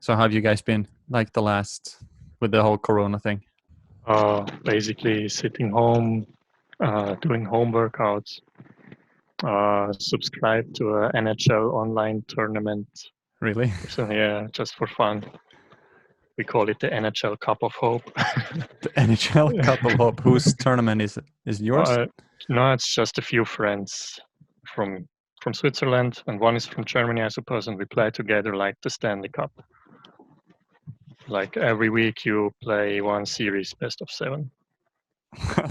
So how have you guys been like with the whole Corona thing? Basically sitting home, doing home workouts, subscribe to a NHL online tournament. Really? So yeah, just for fun. We call it the NHL Cup of Hope. The NHL Cup of Hope. Whose tournament is it? Is it yours? No, it's just a few friends from Switzerland, and one is from Germany, I suppose, and we play together like the Stanley Cup. Like every week you play one series, best of 7.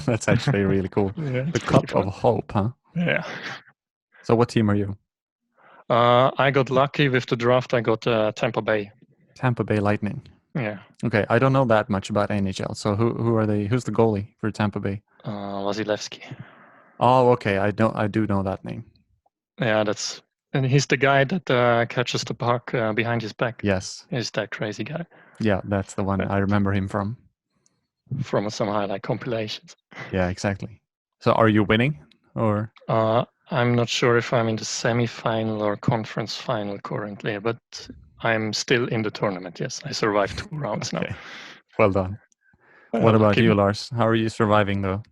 That's actually really cool. Yeah, The Cup of Hope, huh? Yeah. So what team are you? I got lucky with the draft. I got Tampa Bay. Tampa Bay Lightning. Yeah. Okay, I don't know that much about NHL. So who are they? Who's the goalie for Tampa Bay? Vasilevsky. Oh, okay. I do know that name. Yeah, and he's the guy that catches the puck behind his back. Yes. He's that crazy guy. Yeah, that's the one I remember him from. From some highlight compilations. Yeah, exactly. So are you winning or? I'm not sure if I'm in the semi-final or conference final currently, but I'm still in the tournament. Yes, I survived 2 rounds now. Well done. What about you, Lars? How are you surviving the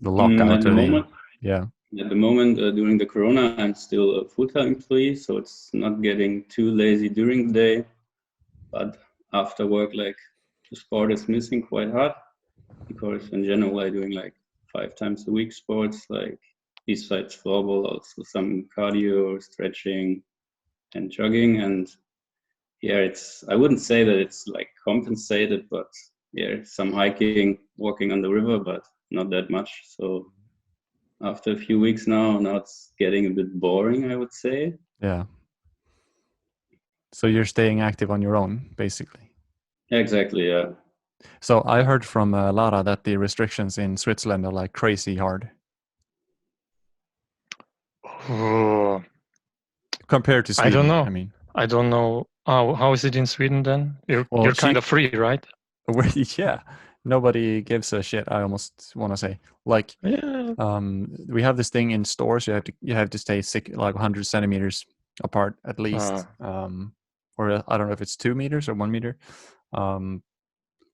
lockout? At the moment, yeah. At the moment, during the Corona, I'm still a full-time employee, so it's not getting too lazy during the day. But after work, like the sport is missing quite hard because in general, I'm doing like 5 times a week sports, like besides floorball, also some cardio, stretching, and jogging. And yeah, I wouldn't say that it's like compensated, but yeah, some hiking, walking on the river, but not that much. So after a few weeks now it's getting a bit boring, I would say. Yeah. So you're staying active on your own, basically. Exactly, yeah. So I heard from Lara that the restrictions in Switzerland are like crazy hard. Oh. Compared to Sweden, I don't know. I mean. I don't know. How is it in Sweden then? You're kind of free, right? Yeah. Nobody gives a shit, I almost want to say. Like, yeah. We have this thing in stores. You have to stay like 100 centimeters apart at least. Or I don't know if it's 2 meters or 1 meter.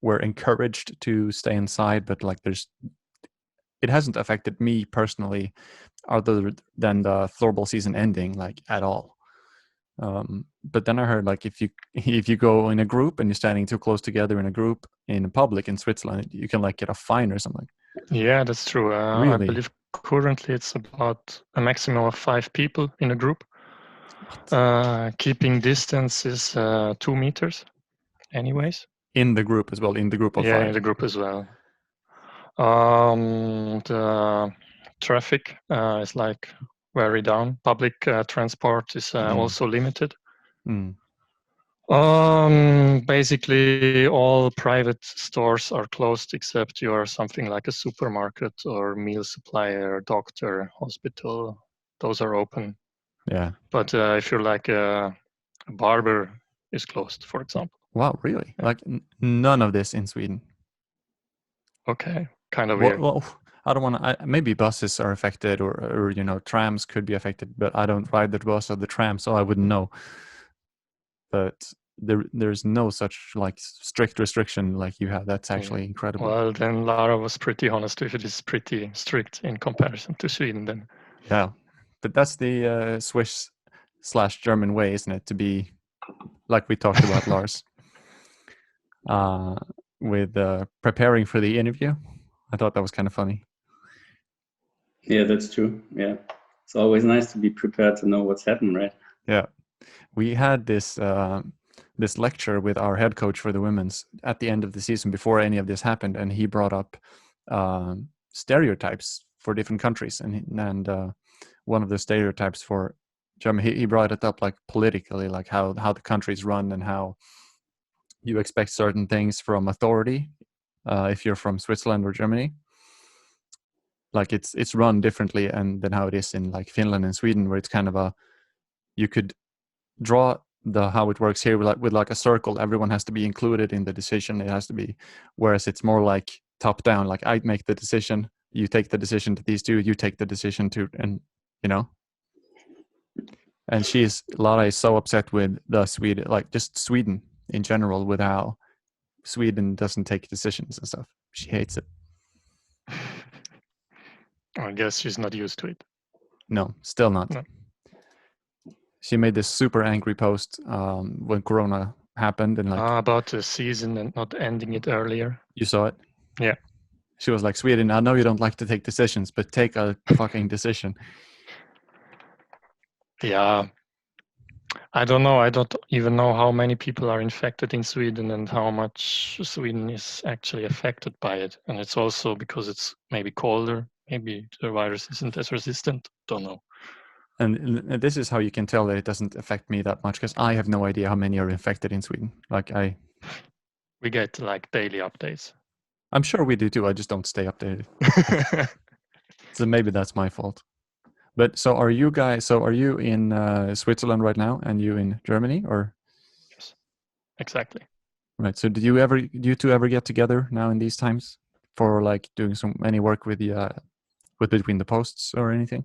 We're encouraged to stay inside, but like it hasn't affected me personally other than the floorball season ending, like at all. But then I heard like if you go in a group and you're standing too close together in a group in public in Switzerland, you can like get a fine or something. Yeah, that's true. Really? I believe currently it's about a maximum of 5 people in a group. Keeping distance is 2 meters anyways. In the group as well, in the group of 5? Yeah, in the group as well. The traffic is like very down. Public transport is also limited. Basically, all private stores are closed except you are something like a supermarket or meal supplier, doctor, hospital. Those are open. Yeah. But if you're like a barber, is closed, for example. Wow, really? Yeah. Like none of this in Sweden? Okay, kind of weird. Well, I don't want to. Maybe buses are affected, or trams could be affected. But I don't ride the bus or the tram, so I wouldn't know. But there's no such like strict restriction like you have. That's actually incredible. Well, then Lara was pretty honest. If it is pretty strict in comparison to Sweden, then yeah. But that's the Swiss/German way, isn't it? To be like we talked about, Lars. With preparing for the interview. I thought that was kind of funny. Yeah, that's true. Yeah. It's always nice to be prepared to know what's happening, right? Yeah. We had this lecture with our head coach for the women's at the end of the season before any of this happened, and he brought up stereotypes for different countries, and one of the stereotypes for Germany, he brought it up like politically, like how the countries run and how you expect certain things from authority if you're from Switzerland or Germany. Like it's run differently than how it is in like Finland and Sweden, where it's kind of you could draw how it works here with like a circle. Everyone has to be included in the decision. It has to be, whereas it's more like top down. Like I make the decision, you take the decision to these two, you take the decision to, and And Lara is so upset with the Sweden, like just Sweden in general, with how Sweden doesn't take decisions and stuff. She hates it. I guess she's not used to it. No, still not. No. She made this super angry post when Corona happened, and like about the season and not ending it earlier. You saw it? Yeah. She was like, Sweden, I know you don't like to take decisions, but take a fucking decision. Yeah. I don't know. I don't even know how many people are infected in Sweden and how much Sweden is actually affected by it. And it's also because it's maybe colder. Maybe the virus isn't as resistant. Don't know. And this is how you can tell that it doesn't affect me that much, because I have no idea how many are infected in Sweden. We get like daily updates. I'm sure we do too. I just don't stay updated. So maybe that's my fault. But so are you in Switzerland right now, and you in Germany, or? Yes, exactly. Right. So do you two ever get together now in these times for like doing any work with between the posts or anything?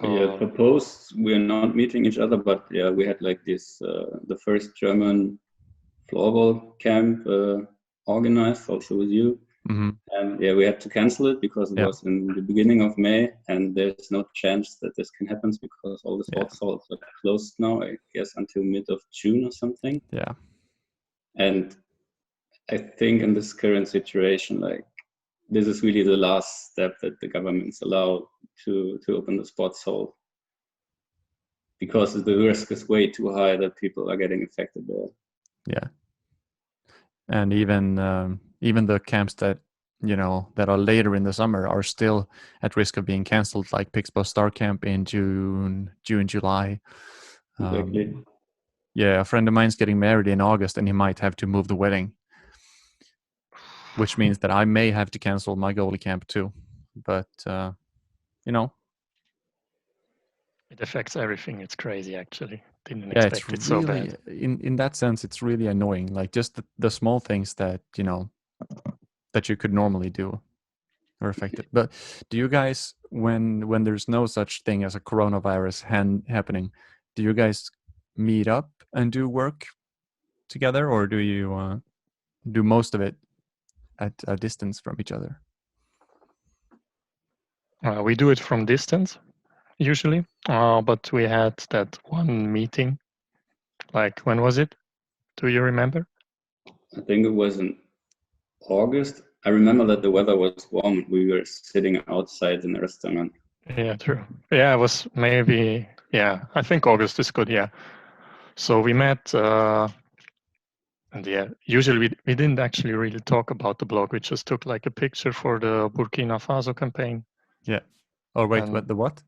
Yeah, proposed we're not meeting each other, but yeah, we had like this the first German floorball camp organized also with you. Mm-hmm. And yeah, we had to cancel it because it was in the beginning of May, and there's no chance that this can happen because all the sports halls are closed now, I guess until mid of June or something. Yeah. And I think in this current situation, like this is really the last step that the governments allow to open the sports hall, because the risk is way too high that people are getting infected there. Yeah. And even the camps that that are later in the summer are still at risk of being canceled, like Pixbo Star Camp in June, July. Exactly. Yeah, a friend of mine's getting married in August, and he might have to move the wedding, which means that I may have to cancel my goalie camp too. But it affects everything. It's crazy, actually. Didn't yeah, expect it so bad. In that sense, it's really annoying. Like just the small things that that you could normally do are affected. But do you guys, when there's no such thing as a coronavirus happening, do you guys meet up and do work together, or do you do most of it at a distance from each other? We do it from distance usually, but we had that one meeting. Like, when was it? Do you remember? I think it was in August. I remember that the weather was warm. We were sitting outside in a restaurant. Yeah, true. Yeah, it was maybe, I think August is good, yeah. So we met, and yeah, usually we didn't actually really talk about the blog. We just took like a picture for the Burkina Faso campaign. Yeah. Oh, wait, the what?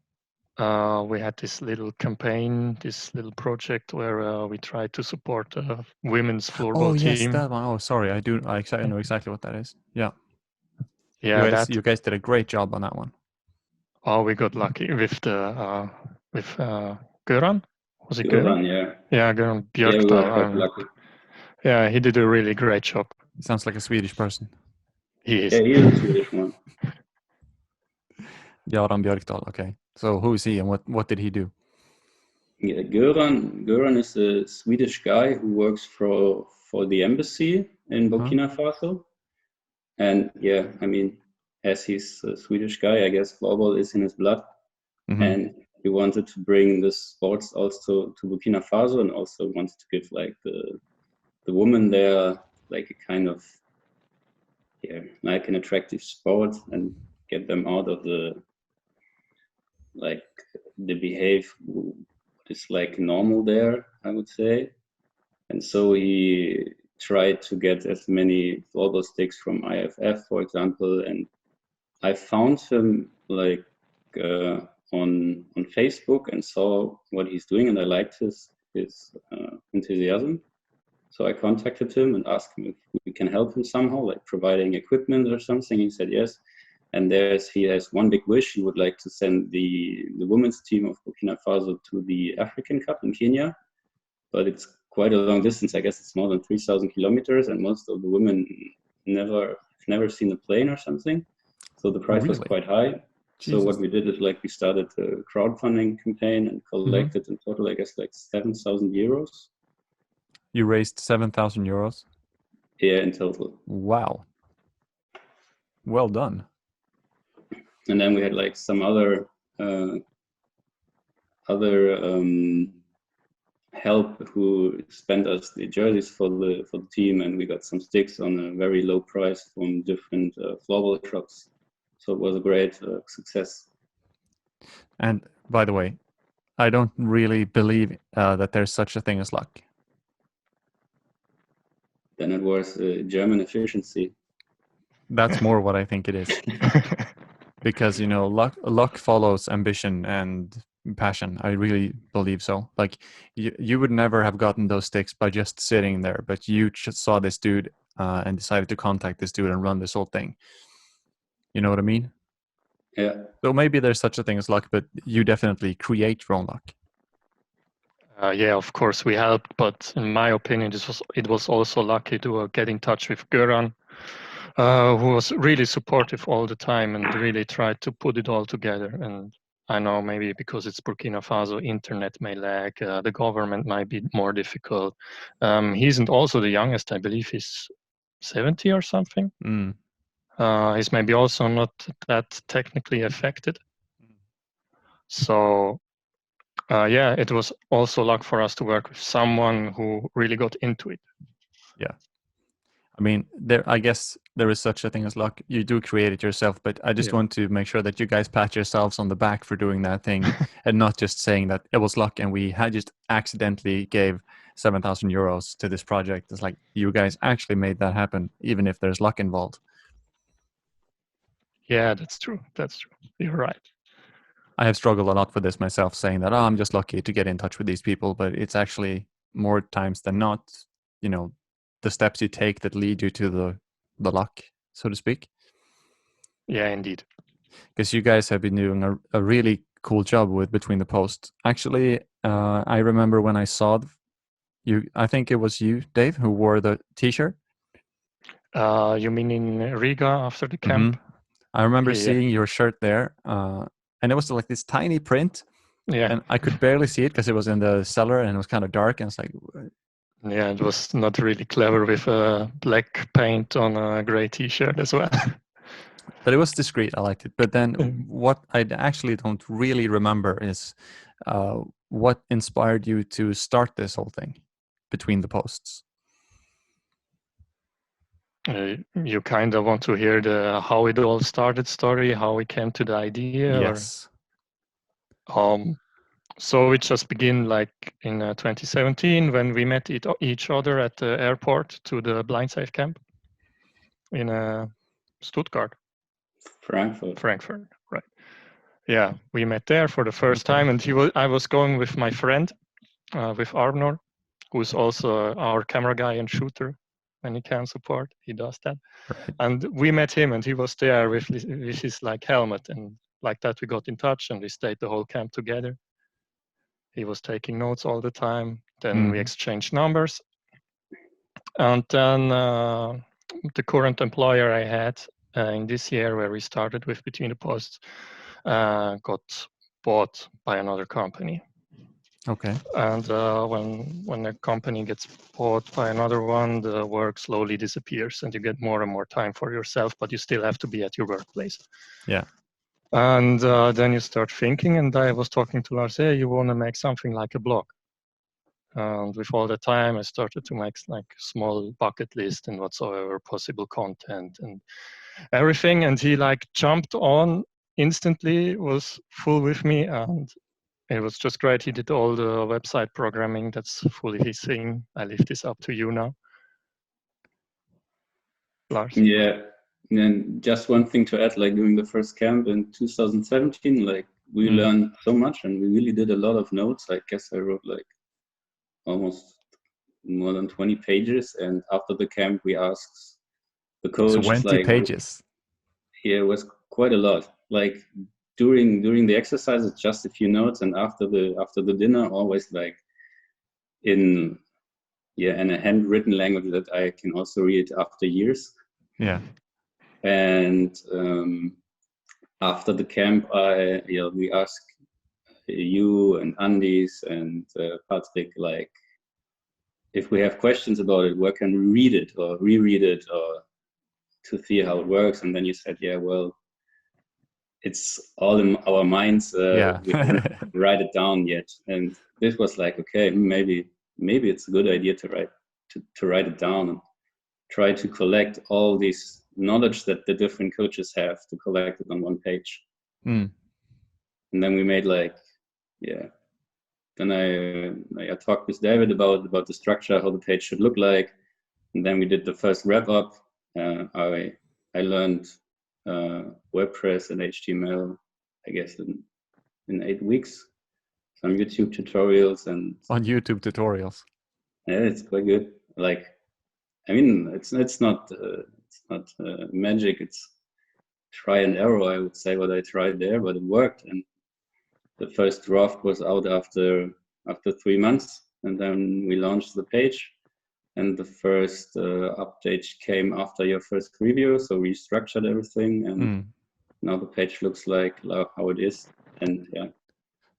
We had this little campaign, this little project where we tried to support the women's floorball team. Oh, yes, that one. Oh, sorry. I know exactly what that is. Yeah. Yeah, you guys did a great job on that one. Oh, we got lucky with the Göran. Was it Göran? Yeah. Yeah, Göran Björkdahl. Yeah, we were quite lucky. Yeah, he did a really great job. Sounds like a Swedish person. He is. Yeah, he is a Swedish one. Göran Björkdahl. Okay. So who is he, and what did he do? Yeah, Göran is a Swedish guy who works for the embassy in Burkina Faso. And yeah, I mean, as he's a Swedish guy, I guess floorball is in his blood. Mm-hmm. And he wanted to bring the sports also to Burkina Faso, and also wanted to give like the women there like a kind of like an attractive sport, and get them out of the behave is like normal there, I would say. And so he tried to get as many floorball sticks from IFF, for example, and I found him like on Facebook and saw what he's doing, and I liked his enthusiasm. So I contacted him and asked him if we can help him somehow, like providing equipment or something. He said yes. And he has one big wish. He would like to send the women's team of Burkina Faso to the African Cup in Kenya, but it's quite a long distance. I guess it's more than 3,000 kilometers, and most of the women never seen a plane or something. So the price was quite high. So what we did is like we started a crowdfunding campaign and collected in total, I guess, like 7,000 euros. You raised 7,000 euros? Yeah, in total. Wow. Well done. And then we had like some other help who spent us the jerseys for the team, and we got some sticks on a very low price from different floorball shops. So it was a great success. And by the way, I don't really believe that there's such a thing as luck. Then it was German efficiency. That's more what I think it is. Because, you know, luck follows ambition and passion. I really believe so. Like, you would never have gotten those sticks by just sitting there, but you just saw this dude and decided to contact this dude and run this whole thing. You know what I mean? Yeah. So maybe there's such a thing as luck, but you definitely create your own luck. Yeah, of course we helped, but in my opinion, it was also lucky to get in touch with Göran, who was really supportive all the time and really tried to put it all together. And I know maybe because it's Burkina Faso, internet may lag, the government might be more difficult. He isn't also the youngest, I believe he's 70 or something. He's maybe also not that technically affected. So yeah, it was also luck for us to work with someone who really got into it. Yeah. I mean, I guess there is such a thing as luck. You do create it yourself, but I just want to make sure that you guys pat yourselves on the back for doing that thing and not just saying that it was luck and we had just accidentally gave 7,000 euros to this project. It's like you guys actually made that happen, even if there's luck involved. Yeah, that's true. That's true. You're right. I have struggled a lot with this myself, saying that, I'm just lucky to get in touch with these people, but it's actually more times than not, you know, the steps you take that lead you to the luck, so to speak. Yeah, indeed. Because you guys have been doing a really cool job with Between the Posts. Actually, I remember when I saw you, I think it was you, Dave, who wore the t-shirt. You mean in Riga after the camp? I remember seeing your shirt there, and it was like this tiny print. Yeah. And I could barely see it because it was in the cellar and it was kind of dark. And it's like, yeah, it was not really clever with black paint on a gray t-shirt as well. But it was discreet. I liked it. But then what I actually don't really remember is what inspired you to start this whole thing, Between the Posts. You kind of want to hear the how it all started story, how we came to the idea? Yes. So it just began like in 2017 when we met each other at the airport to the blind safe camp in Stuttgart. Frankfurt, right. Yeah, we met there for the first time, and I was going with my friend, with Arnor, who's also our camera guy and shooter when he can support. He does that. Right. And we met him, and he was there with his like helmet, and like that we got in touch, and we stayed the whole camp together. He was taking notes all the time. Then we exchanged numbers, and then the current employer I had in this year, where we started with Between the Posts, got bought by another company. Okay. And when a company gets bought by another one, the work slowly disappears and you get more and more time for yourself, but you still have to be at your workplace. Yeah. And then you start thinking, and I was talking to Lars, hey, you want to make something like a blog. And with all the time, I started to make like small bucket list and whatsoever possible content and everything. And he like jumped on instantly, was full with me, and it was just great. He did all the website programming. That's fully his thing. I leave this up to you now, Lars. Yeah, and just one thing to add, like during the first camp in 2017, like we learned so much and we really did a lot of notes. I guess I wrote like almost more than 20 pages. And after the camp, we asked the coach, 20 pages. Yeah, it was quite a lot. Like during the exercises, just a few notes, and after the dinner, always like in a handwritten language that I can also read after years. Yeah. And after the camp, we asked you and Andis and Patrick, like, if we have questions about it, where can we read it or reread it or to see how it works? And then you said, yeah, well, it's all in our minds. We haven't write it down yet. And this was like, okay, maybe it's a good idea to write it down and try to collect all this knowledge that the different coaches have, to collect it on one page. Mm. And then we made like, then I talked with David about the structure, how the page should look like. And then we did the first wrap up. I learned WordPress and HTML, I guess in 8 weeks. Some YouTube tutorials and on YouTube tutorials. Yeah, it's quite good. Like, I mean, it's not magic. It's try and error, I would say, what I tried there, but it worked. And the first draft was out after 3 months, and then we launched the page. And the first update came after your first review, so we structured everything, and now the page looks like how it is. And yeah.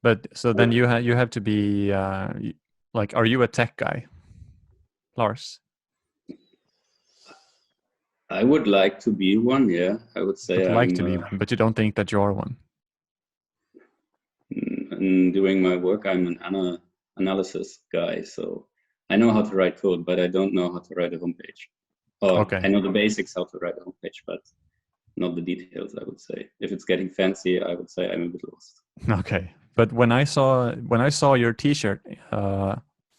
But so then you have to be like, are you a tech guy, Lars? I would like to be one. Yeah, I would say I'd like to be one, but you don't think that you are one. Doing my work, I'm an analysis guy, so I know how to write code, but I don't know how to write a homepage. I know the basics how to write a homepage, but not the details, I would say. If it's getting fancy, I would say I'm a bit lost. Okay, but when I saw your T-shirt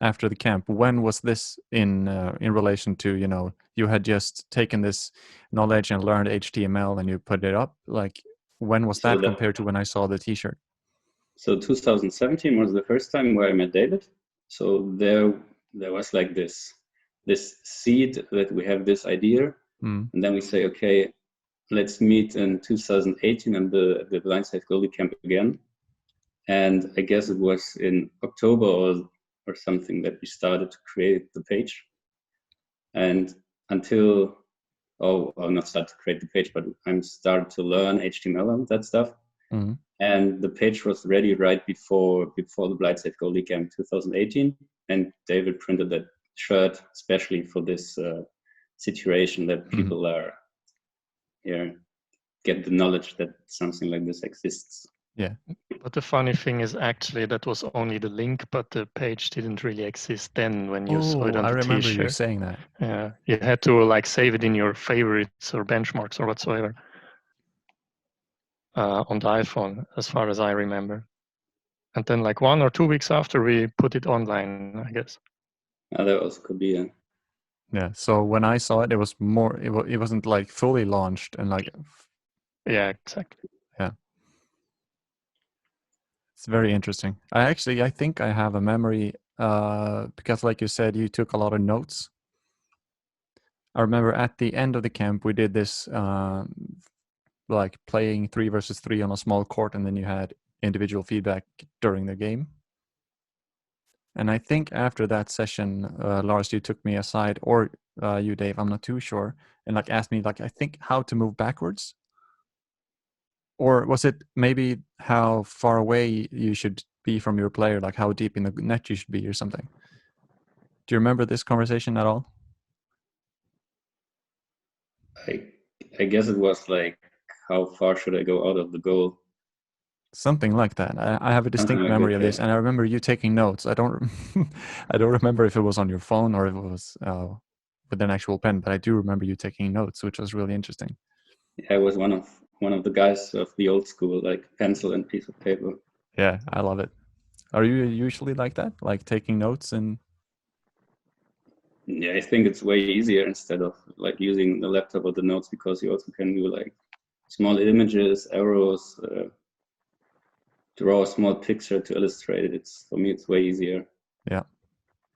after the camp, when was this in relation to, you had just taken this knowledge and learned HTML and you put it up? Like, when was that compared to when I saw the T-shirt? So 2017 was the first time where I met David. So there was like this seed that we have this idea, and then we say, okay, let's meet in 2018 and the Blindside Goalie camp again. And I guess it was in October or something that we started to create the page. And until not start to create the page, but I'm started to learn HTML and that stuff. Mm-hmm. And the page was ready right before the Blindside Goalie camp 2018. And David printed that shirt especially for this situation that people are get the knowledge that something like this exists. Yeah, but the funny thing is actually that was only the link, but the page didn't really exist then when you saw it on the T-shirt. I remember you saying that. Yeah, you had to like save it in your favorites or benchmarks or whatsoever on the iPhone, as far as I remember. And then like 1 or 2 weeks after, we put it online, I guess. That also could be. Yeah. So when I saw it, it was more. It wasn't like fully launched and like. Yeah, exactly. Yeah. It's very interesting. I think I have a memory because, like you said, you took a lot of notes. I remember at the end of the camp, we did this like playing 3 versus 3 on a small court, and then you had individual feedback during the game. And I think after that session, Lars, you took me aside, or you, Dave, I'm not too sure, and like asked me, like, I think how to move backwards. Or was it maybe how far away you should be from your player, like how deep in the net you should be or something? Do you remember this conversation at all? I guess it was like, how far should I go out of the goal? Something like that. I have a distinct memory of this, and I remember you taking notes. I don't remember if it was on your phone or if it was with an actual pen, but I do remember you taking notes, which was really interesting. Yeah, I was one of the guys of the old school, like pencil and piece of paper. Yeah, I love it. Are you usually like that, like taking notes? And yeah, I think it's way easier instead of like using the laptop or the notes, because you also can do like small images, arrows, draw a small picture to illustrate it. For me, it's way easier. Yeah.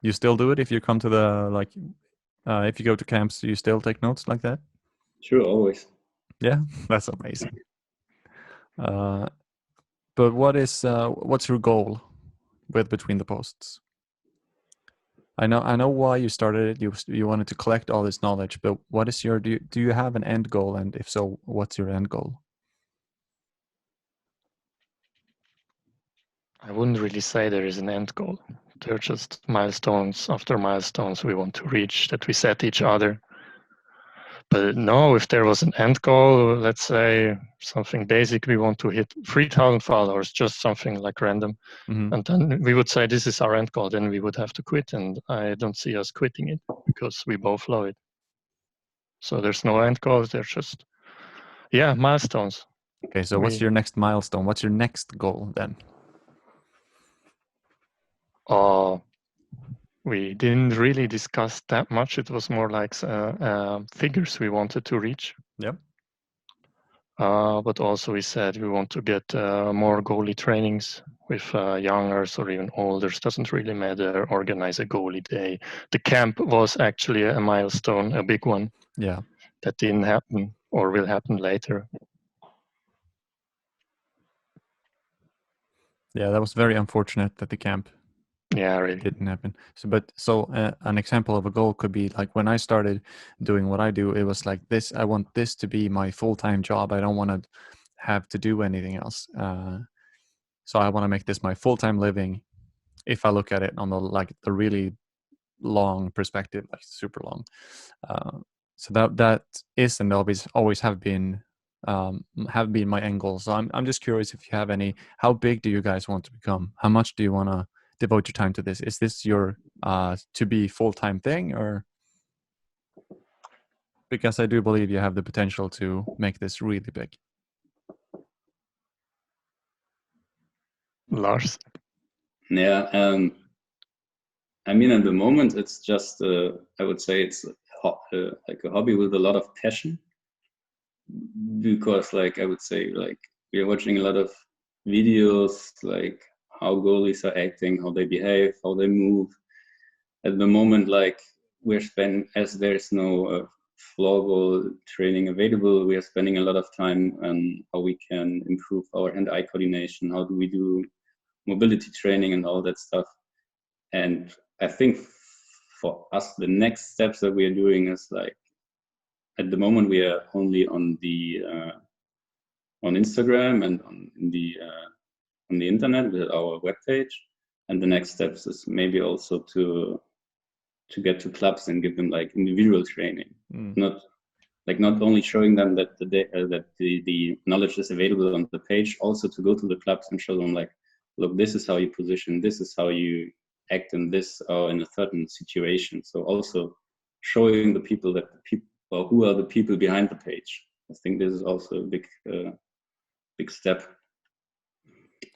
You still do it if you come to the if you go to camps, do you still take notes like that? Sure, always. Yeah, that's amazing. But what's your goal with Between the Posts? I know why you started it. You wanted to collect all this knowledge, but what is do you have an end goal? And if so, what's your end goal? I wouldn't really say there is an end goal. They're just milestones after milestones we want to reach that we set each other. But no, if there was an end goal, let's say something basic, we want to hit 3,000 followers, just something like random. Mm-hmm. And then we would say this is our end goal, then we would have to quit. And I don't see us quitting it because we both love it. So there's no end goals, they're just, milestones. Okay, so what's your next milestone? What's your next goal then? We didn't really discuss that much. It was more like figures we wanted to reach. Yep. But also we said we want to get more goalie trainings with youngers or even olders. Doesn't really matter. Organize a goalie day. The camp was actually a milestone, a big one. Yeah. That didn't happen or will happen later. Yeah, that was very unfortunate that the camp really didn't happen. So an example of a goal could be like when I started doing what I do, it was like this. I want this to be my full-time job. I don't want to have to do anything else. So I want to make this my full-time living. If I look at it on the really long perspective, like super long. So that is and always have been my end goal. So I'm just curious if you have any. How big do you guys want to become? How much do you want to devote your time to this? Is this your to be full-time thing, or because I do believe you have the potential to make this really big? Lars? Yeah, I mean, at the moment, it's just, I would say it's like a hobby with a lot of passion, because like, I would say like, we're watching a lot of videos, like how goalies are acting, how they behave, how they move. At the moment, like as there's no floorball training available, we are spending a lot of time on how we can improve our hand-eye coordination, how do we do mobility training and all that stuff. And I think for us, the next steps that we are doing is like, at the moment we are only on the on Instagram and on the internet with our webpage. And the next steps is maybe also to get to clubs and give them like individual training, not only showing them that the knowledge is available on the page, also to go to the clubs and show them like, look, this is how you position, this is how you act in this or in a certain situation. So also showing the people that who are the people behind the page. I think this is also a big step.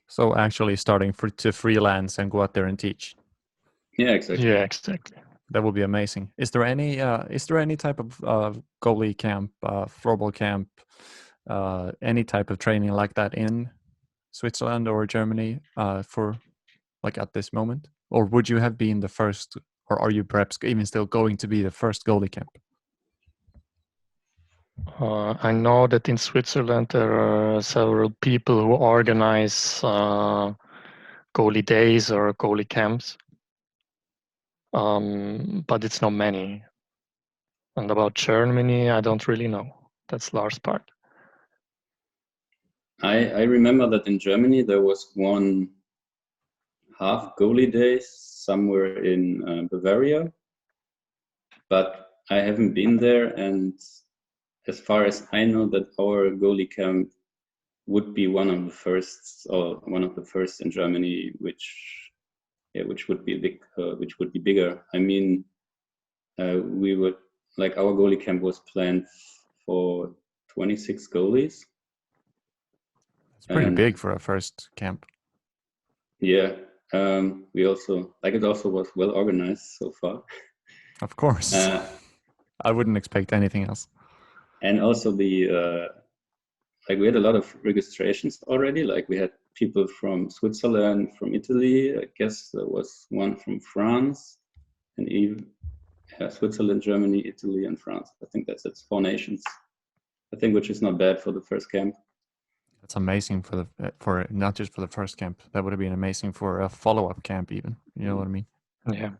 So actually starting to freelance and go out there and teach. Yeah, exactly. Yeah, exactly. That would be amazing. Is there any type of goalie camp, floorball camp, any type of training like that in Switzerland or Germany for like at this moment? Or would you have been the first, or are you perhaps even still going to be the first goalie camp? I know that in Switzerland there are several people who organize goalie days or goalie camps, but it's not many. And about Germany, I don't really know. That's Lars' part. I remember that in Germany there was one half goalie day somewhere in Bavaria, but I haven't been there, and as far as I know, that our goalie camp would be one of the first in Germany, which would be big, which would be bigger. I mean, we would like our goalie camp was planned for 26 goalies. It's pretty big for a first camp. Yeah, we also it also was well organized so far. Of course, I wouldn't expect anything else. And also we had a lot of registrations already. Like we had people from Switzerland, from Italy. I guess there was one from France, and even Switzerland, Germany, Italy, and France. I think that's 4 nations. I think, which is not bad for the first camp. That's amazing for not just for the first camp. That would have been amazing for a follow-up camp, even. You know what I mean? Yeah.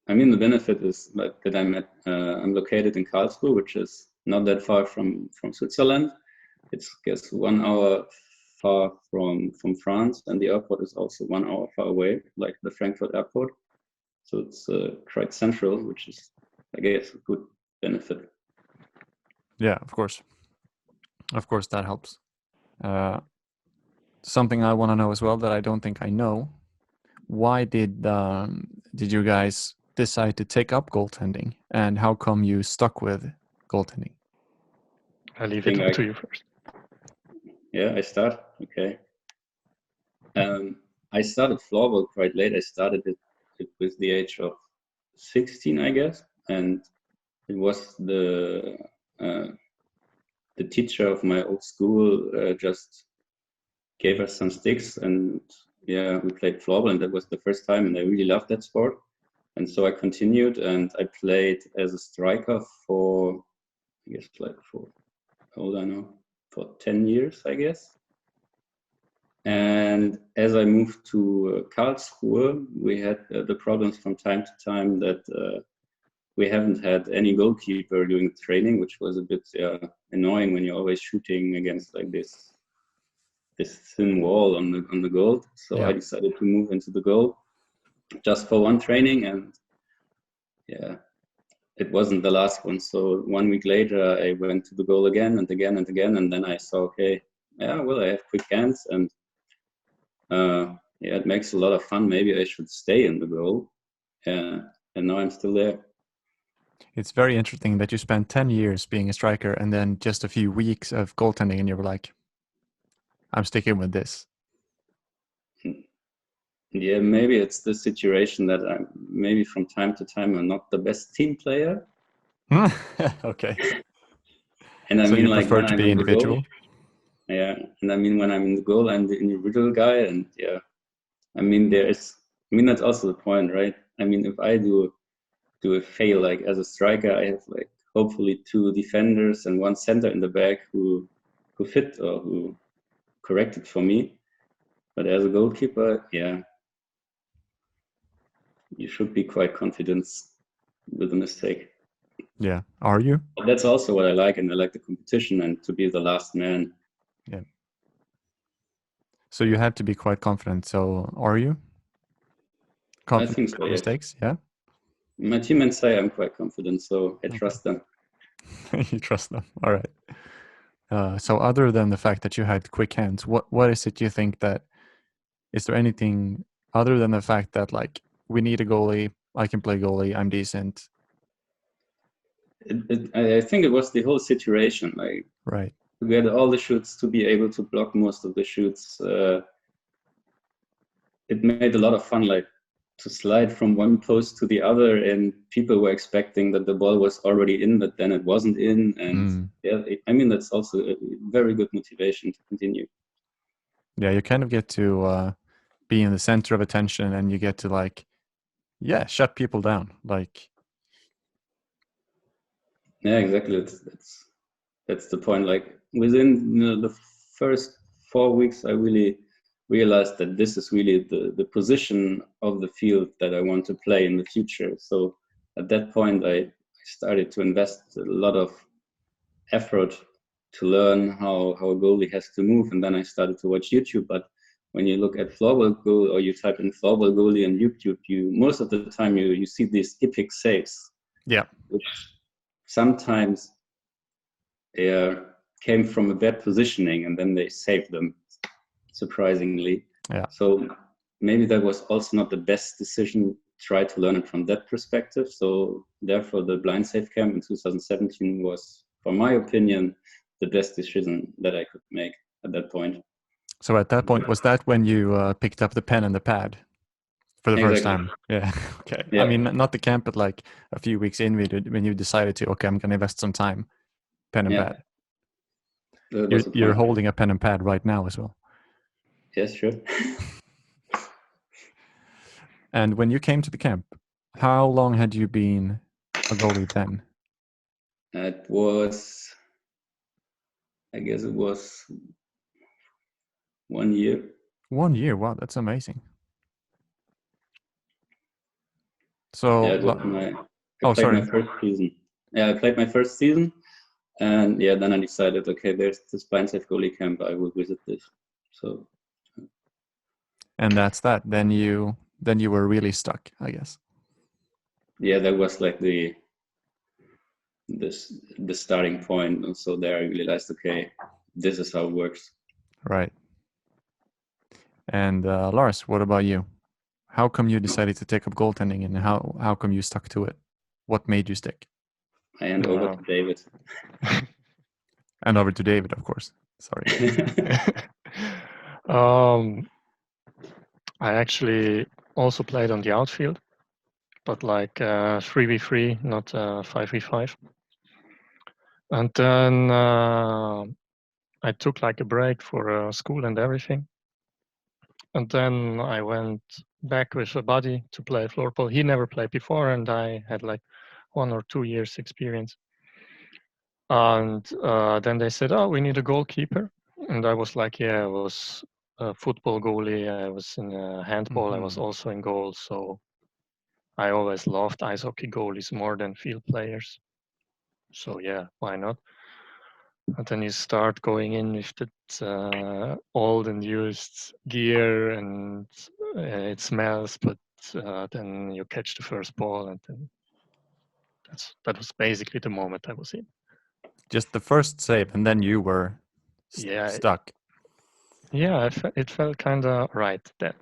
I mean, the benefit is that I'm located in Karlsruhe, which is not that far from Switzerland. It's, I guess, 1 hour far from France, and the airport is also 1 hour far away, like the Frankfurt airport. So it's quite central, which is, I guess, a good benefit. Yeah, of course. Of course, that helps. Something I want to know as well that I don't think I know. Why did you guys decide to take up goaltending, and how come you stuck with goaltending? I'll leave it up to you first. Yeah, I start. Okay. I started floorball quite late. I started it with the age of 16, I guess, and it was the teacher of my old school just gave us some sticks, and yeah, we played floorball, and that was the first time, and I really loved that sport. And so I continued, and I played as a striker for, I guess, like for 10 years, I guess. And as I moved to Karlsruhe, we had the problems from time to time that we haven't had any goalkeeper during training, which was a bit annoying when you're always shooting against like this thin wall on the goal. So I decided to move into the goal just for one training, and yeah, it wasn't the last one. So 1 week later, I went to the goal again and again and again, and then I saw, okay, yeah, well, I have quick hands, and yeah, it makes a lot of fun. Maybe I should stay in the goal. And now I'm still there. It's very interesting that you spent 10 years being a striker and then just a few weeks of goaltending and you were like, I'm sticking with this. Yeah, maybe it's the situation that I'm maybe from time to time I'm not the best team player. Okay. And I so mean, you like, prefer to be individual? Yeah, and I mean, when I'm in the goal, I'm the individual guy, and yeah, I mean, that's also the point, right? I mean, if I do a fail, like as a striker, I have like hopefully 2 defenders and 1 center in the back who fit or who corrected for me. But as a goalkeeper, yeah, you should be quite confident with a mistake. Yeah. Are you? But that's also what I like, and I like the competition and to be the last man. Yeah. So you have to be quite confident. So are you? Confident I think so, with mistakes? Yeah. My teammates say I'm quite confident, so I trust them. You trust them. All right. So other than the fact that you had quick hands, what is it you think that, is there anything other than the fact that like we need a goalie, I can play goalie, I'm decent? I think it was the whole situation. Like, right. We had all the shoots to be able to block most of the shoots. It made a lot of fun, like to slide from one post to the other, and people were expecting that the ball was already in, but then it wasn't in. And yeah, I mean, that's also a very good motivation to continue. Yeah, you kind of get to be in the center of attention, and you get to like, yeah, shut people down. Like, yeah, exactly. That's the point. Like within the first 4 weeks, I really realized that this is really the position of the field that I want to play in the future. So at that point, I started to invest a lot of effort to learn how a goalie has to move, and then I started to watch YouTube. But when you look at floorball goal, or you type in floorball goalie on YouTube, most of the time you see these epic saves. Yeah. Which sometimes came from a bad positioning, and then they saved them, surprisingly. Yeah. So maybe that was also not the best decision. Try to learn it from that perspective. So therefore, the blind save camp in 2017 was, for my opinion, the best decision that I could make at that point. So at that point, was that when you picked up the pen and the pad for the first time? Yeah. Okay. Yeah. I mean, not the camp, but like a few weeks in, when you decided to, okay, I'm going to invest some time, pen and pad. You're holding a pen and pad right now as well. Yes, sure. And when you came to the camp, how long had you been a goalie then? It was, I guess it was 1 year. 1 year? Wow, that's amazing. So, yeah, I played my first season. Yeah, I played my first season, and yeah, then I decided, okay, there's this blind save goalie camp. I will visit this. So, And that's that. Then you were really stuck, I guess. yeah, that was like the starting point. And so there I realized, okay, this is how it works. Right. And Lars, what about you? How come you decided to take up goaltending, and how come you stuck to it? What made you stick? I hand over to David. And over to David, of course. Sorry. I actually also played on the outfield, but like 3v3, not 5v5. And then I took like a break for school and everything. And then I went back with a buddy to play floorball. He never played before, and I had like 1 or 2 years experience. And then they said, "Oh, we need a goalkeeper." And I was like, "Yeah, I was a football goalie. I was in handball. I was also in goal. So I always loved ice hockey goalies more than field players. So yeah, why not?" And then you start going in with that old and used gear, and it smells, but then you catch the first ball, and then that was basically the moment I was in. Just the first save, and then you were stuck. Yeah, it felt kind of right then.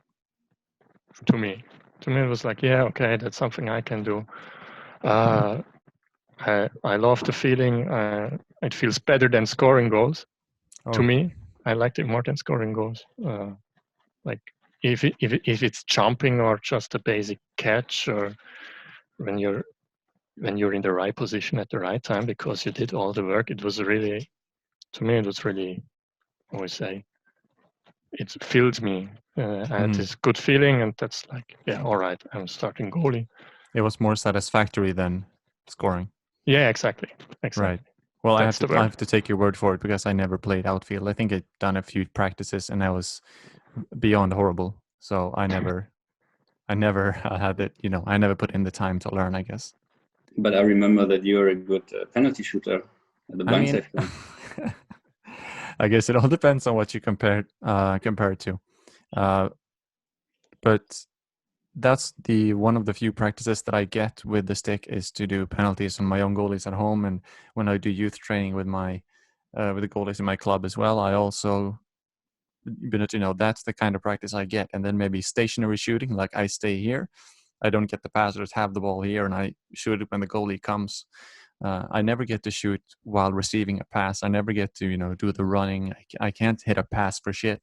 To me, it was like, yeah, okay, that's something I can do. I love the feeling. It feels better than scoring goals. To me, I liked it more than scoring goals. Like if it's jumping or just a basic catch, or when you're in the right position at the right time because you did all the work, it was really, to me, it was really, I would say, it filled me. I had this good feeling, and that's like, yeah, all right, I'm starting goalie. It was more satisfactory than scoring. Yeah, exactly. Right. Well, I That's have to take your word for it, because I never played outfield. I think I'd done a few practices, and I was beyond horrible. So I never had it. I never put in the time to learn, I guess. But I remember that you're a good penalty shooter at the blind save game. I guess it all depends on what you compare it to. But that's one of the few practices that I get with the stick, is to do penalties on my own goalies at home, and when I do youth training with with the goalies in my club as well, I also, that's the kind of practice I get. And then maybe stationary shooting, like I stay here, I don't get the passers have the ball here, and I shoot it when the goalie comes. I never get to shoot while receiving a pass. I never get to do the running. I can't hit a pass for shit.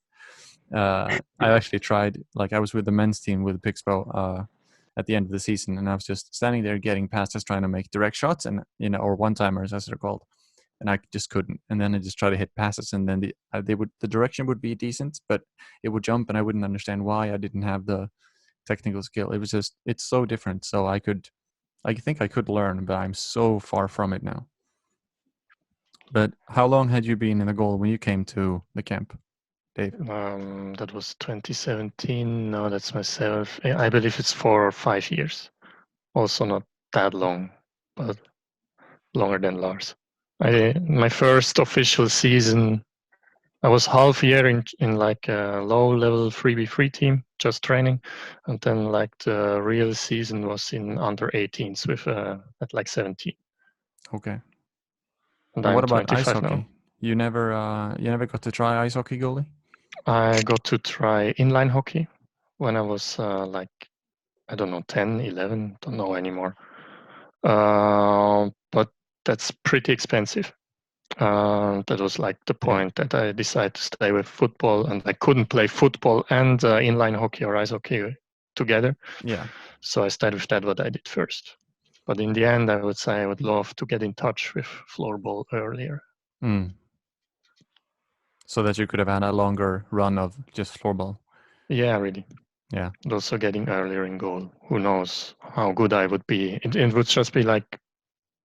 I actually tried, like I was with the men's team with Pixbo at the end of the season, and I was just standing there getting passes, trying to make direct shots, and or one-timers as they're called, and I just couldn't. And then I just try to hit passes, and then the direction would be decent, but it would jump, and I wouldn't understand why I didn't have the technical skill. It was just, it's so different. So I think I could learn, but I'm so far from it now. But how long had you been in the goal when you came to the camp, Dave? That was 2017. No, that's my 7th. I believe it's 4 or 5 years. Also not that long, but longer than Lars. My first official season, I was half year in like a low level 3v3 team, just training, and then like the real season was in under 18s with at like 17. Okay. And what about ice hockey? Now. You never got to try ice hockey goalie? I got to try inline hockey when I was like, I don't know, 10, 11, don't know anymore. But that's pretty expensive. That was like the point that I decided to stay with football, and I couldn't play football and inline hockey or ice hockey together. Yeah. So I stayed with that, what I did first. But in the end, I would say I would love to get in touch with floorball earlier. So that you could have had a longer run of just floorball. Yeah, really. Yeah. And also getting earlier in goal. Who knows how good I would be. It would just be like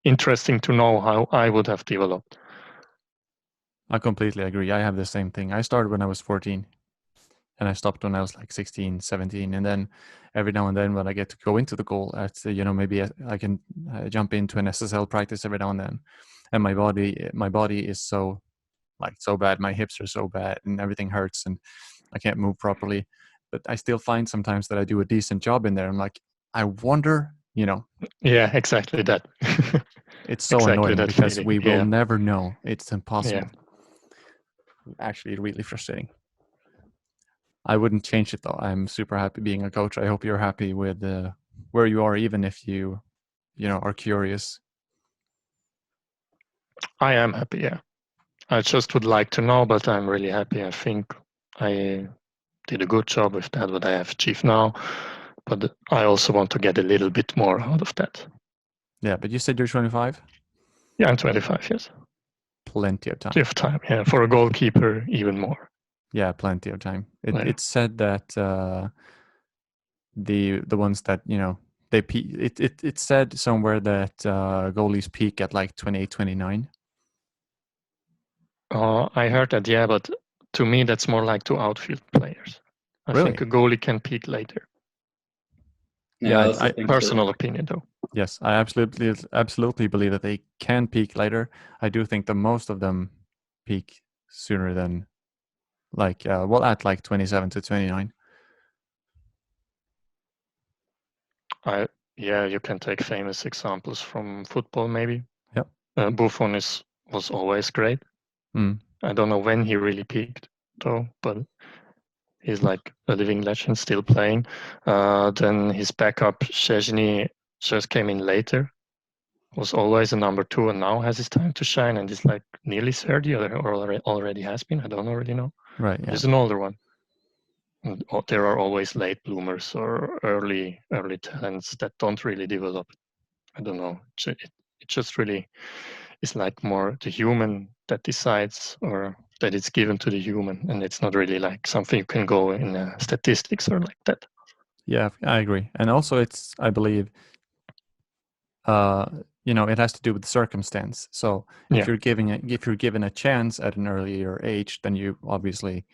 interesting to know how I would have developed. I completely agree. I have the same thing. I started when I was 14, and I stopped when I was like 16, 17. And then every now and then when I get to go into the goal, maybe I can jump into an SSL practice every now and then. And my body is so like so bad. My hips are so bad and everything hurts and I can't move properly. But I still find sometimes that I do a decent job in there. I'm like, I wonder, Yeah, exactly that. it's so Exactly annoying that because feeling. we will Yeah. never know. It's Yeah. impossible. Actually, really frustrating. I wouldn't change it though. I'm super happy being a coach. I hope you're happy with where you are, even if you are curious. I am happy, yeah. I just would like to know, but I'm really happy. I think I did a good job with that, what I have achieved now. But I also want to get a little bit more out of that. Yeah, but you said you're 25? Yeah, I'm 25 years. Plenty of time. Plenty of time, yeah. For a goalkeeper, even more. Yeah, plenty of time. Yeah. It's said that the ones that, they peak, it said somewhere that goalies peak at like 28, 29. I heard that, yeah, but to me, that's more like to outfield players. I Really? think a goalie can peak later. Yeah, I also think Personal so. opinion, though. Yes, I absolutely believe that they can peak later. I do think that most of them peak sooner than at like 27 to 29. You can take famous examples from football, maybe. Yep. Buffon was always great. Mm. I don't know when he really peaked, though, but he's like a living legend, still playing. Then his backup, Szczesny, just came in later. Was always a number 2 and now has his time to shine and is like nearly 30 or already has been. I don't really know. Right, yeah. He's an older one. And there are always late bloomers or early talents that don't really develop. I don't know. It just really is like more the human that decides, or that it's given to the human, and it's not really like something you can go in statistics or like that. Yeah, I agree. And also I believe, it has to do with the circumstance. So if you're given a chance at an earlier age, then you obviously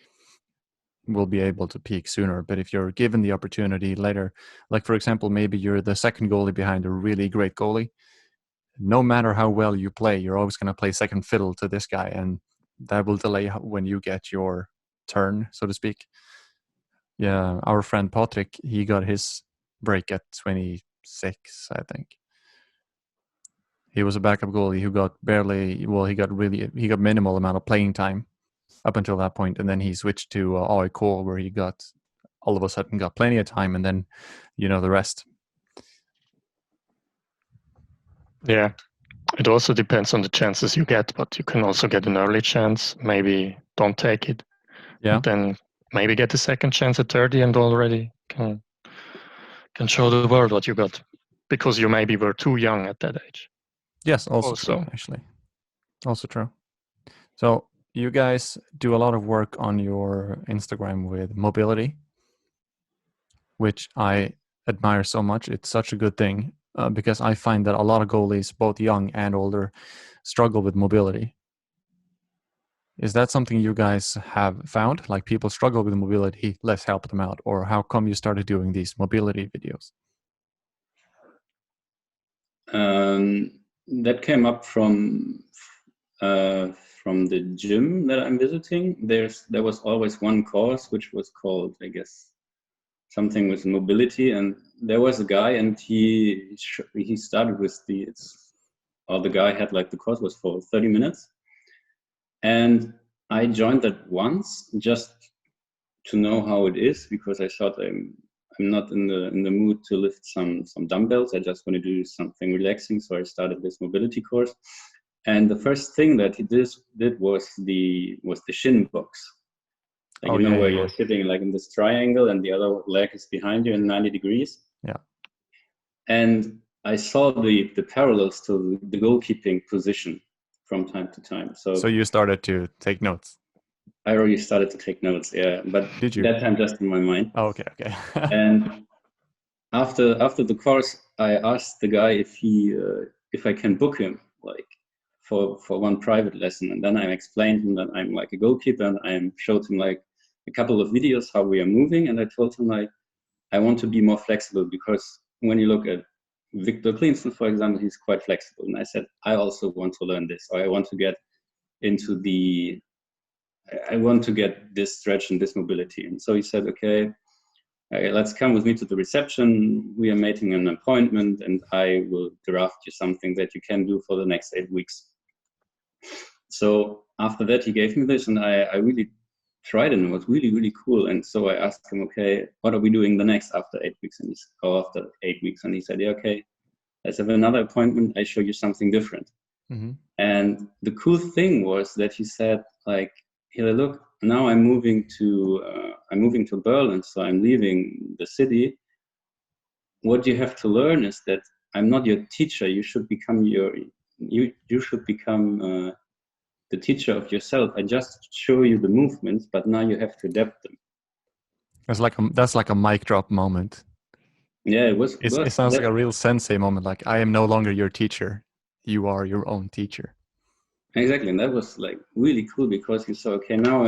will be able to peak sooner. But if you're given the opportunity later, like for example, maybe you're the second goalie behind a really great goalie, no matter how well you play, you're always going to play second fiddle to this guy, and that will delay when you get your turn, so to speak. Yeah, our friend Patrick, he got his break at 26, I think. He was a backup goalie who got he got minimal amount of playing time up until that point, and then he switched to AIK, where he got all of a sudden got plenty of time, and then the rest. Yeah, it also depends on the chances you get, but you can also get an early chance. Maybe don't take it. Yeah. Then maybe get a second chance at 30 and already can show the world what you got, because you maybe were too young at that age. Yes, also true, actually. Also true. So you guys do a lot of work on your Instagram with mobility, which I admire so much. It's such a good thing because I find that a lot of goalies, both young and older, struggle with mobility. Is that something you guys have found? Like people struggle with mobility, let's help them out. Or how come you started doing these mobility videos? That came up from the gym that I'm visiting. There was always one course which was called, I guess, something with mobility, and there was a guy, and he started with the guy had like the course was for 30 minutes, and I joined that once just to know how it is, because I thought I'm not in the mood to lift some dumbbells. I just want to do something relaxing, so I started this mobility course. And the first thing that he did was the shin box. Like, where you're sitting like in this triangle and the other leg is behind you in 90 degrees. Yeah. And I saw the parallels to the goalkeeping position from time to time. So you started to take notes? I already started to take notes, yeah. But did you? That time just in my mind. Oh, okay. And after the course, I asked the guy if I can book him like for one private lesson, and then I explained him that I'm like a goalkeeper, and I showed him like a couple of videos how we are moving, and I told him like I want to be more flexible, because when you look at Victor Klinsmann, for example, he's quite flexible, and I said I also want to learn this, or I want to get into the I want to get this stretch and this mobility. And so he said, okay, let's come with me to the reception. We are making an appointment and I will draft you something that you can do for the next 8 weeks. So after that, he gave me this and I really tried it and it was really, really cool. And so I asked him, okay, what are we doing the next after 8 weeks? And after 8 weeks. And he said, yeah, okay, let's have another appointment. I show you something different. Mm-hmm. And the cool thing was that he said, like, here, look, now I'm moving to Berlin, so I'm leaving the city. What you have to learn is that I'm not your teacher. You should become you should become the teacher of yourself. I just show you the movements, but now you have to adapt them. That's like a mic drop moment. Yeah, it sounds like a real sensei moment. Like, I am no longer your teacher. You are your own teacher. Exactly, and that was like really cool because you saw, okay, now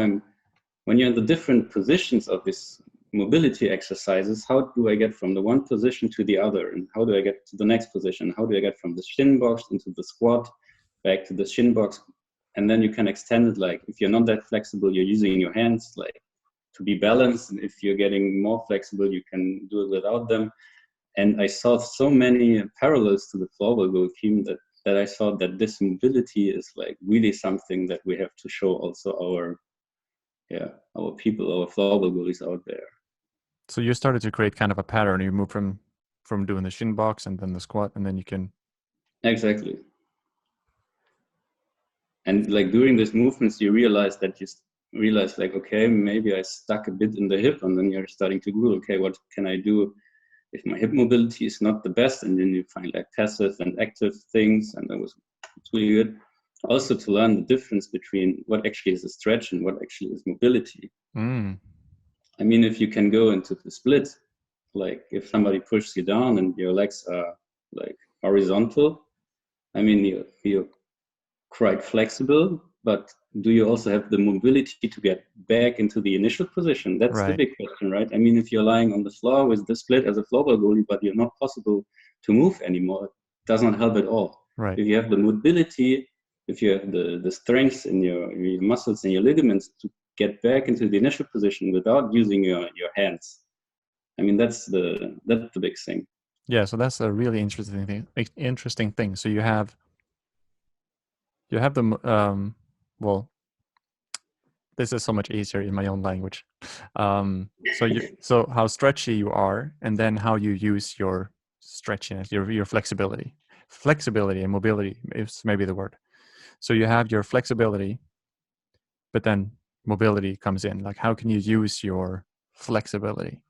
when you're in the different positions of this mobility exercises, how do I get from the one position to the other, and how do I get to the next position? How do I get from the shin box into the squat, back to the shin box, and then you can extend it. Like, if you're not that flexible, you're using your hands like to be balanced, and if you're getting more flexible, you can do it without them. And I saw so many parallels to the floorball goal team that I thought that this mobility is like really something that we have to show also our people, our floorball goalies out there. So you started to create kind of a pattern. You moved from doing the shin box and then the squat, and then you can... Exactly. And like during these movements, you realize like, okay, maybe I stuck a bit in the hip, and then you're starting to go, okay, what can I do if my hip mobility is not the best? And then you find like passive and active things, and it's really good. Also to learn the difference between what actually is a stretch and what actually is mobility. I mean, if you can go into the split, like if somebody pushes you down and your legs are like horizontal, I mean, you're quite flexible, but do you also have the mobility to get back into the initial position? That's right. The big question, right? I mean, if you're lying on the floor with the split as a floorball goalie, but you're not possible to move anymore, it does not help at all. Right. If you have the mobility, if you have the strength in your muscles and your ligaments to get back into the initial position without using your hands, I mean, that's the big thing. Yeah, so that's a really interesting thing. So you have the well, this is so much easier in my own language. So how stretchy you are, and then how you use your stretchiness, your flexibility and mobility is maybe the word. So you have your flexibility, but then mobility comes in. Like, how can you use your flexibility?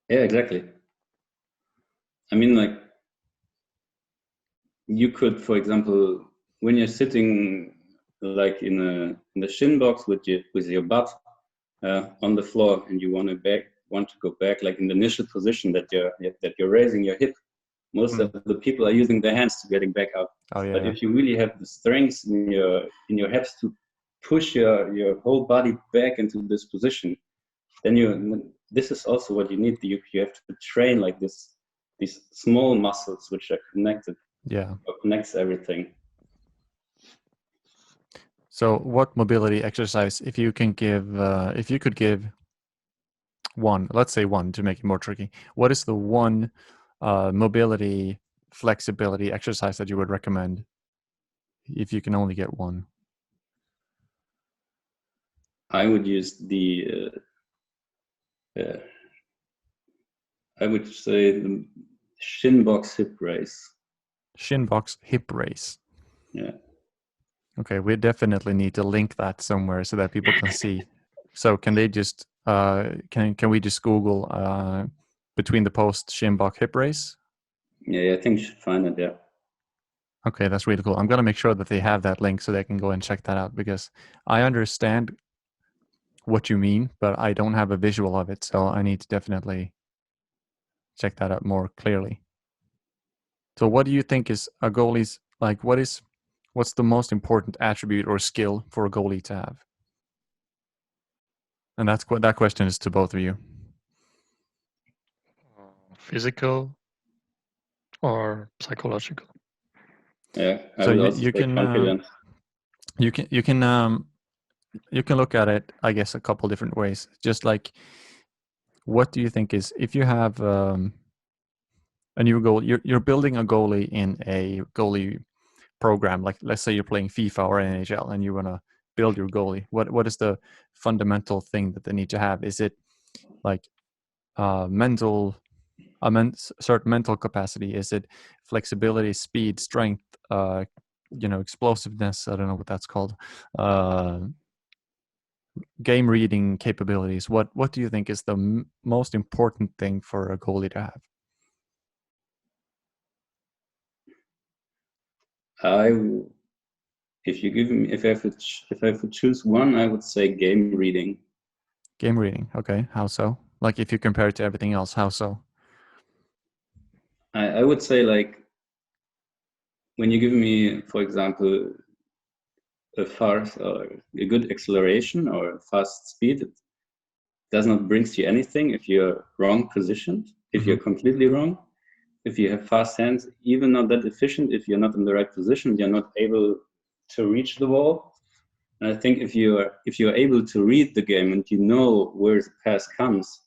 Yeah, exactly. I mean, like, you could, for example, when you're sitting like in the shin box with your butt on the floor, and you want to go back like in the initial position that you're raising your hip. Most of the people are using their hands to getting back up. Oh, yeah. But if you really have the strength in your hips to push your whole body back into this position, then this is also what you need. You have to train like these small muscles which are connected. Yeah. Or connects everything. So what mobility exercise, if you could give one, let's say one to make it more tricky, what is the one mobility flexibility exercise that you would recommend if you can only get one? I would use I would say the shin box hip raise. Shin box hip raise. Yeah. Okay, we definitely need to link that somewhere so that people can see. So can they just can we just Google between the post shin box hip raise? Yeah, I think you should find it. Yeah. Okay, that's really cool. I'm gonna make sure that they have that link so they can go and check that out, because I understand what you mean, but I don't have a visual of it, so I need to definitely check that out more clearly. So what do you think is a goalie's, like, what's the most important attribute or skill for a goalie to have? And that question is to both of you. Physical or psychological? Yeah, so you can you can look at it, I guess, a couple different ways. Just like, what do you think is, if you have a new goal, you're building a goalie in a goalie program, like let's say you're playing FIFA or NHL and you want to build your goalie, what is the fundamental thing that they need to have? Is it like certain mental capacity? Is it flexibility, speed, strength, explosiveness? I don't know what that's called. Game reading capabilities. What do you think is the most important thing for a goalie to have? If I have to choose one, I would say game reading. Game reading. Okay. How so? Like, if you compare it to everything else, how so? I would say, like, when you give me, for example, a good acceleration or a fast speed, it does not bring you anything if you're wrong positioned, if you're completely wrong. If you have fast hands, even not that efficient, if you're not in the right position, you're not able to reach the ball. And I think if you're able to read the game and you know where the pass comes,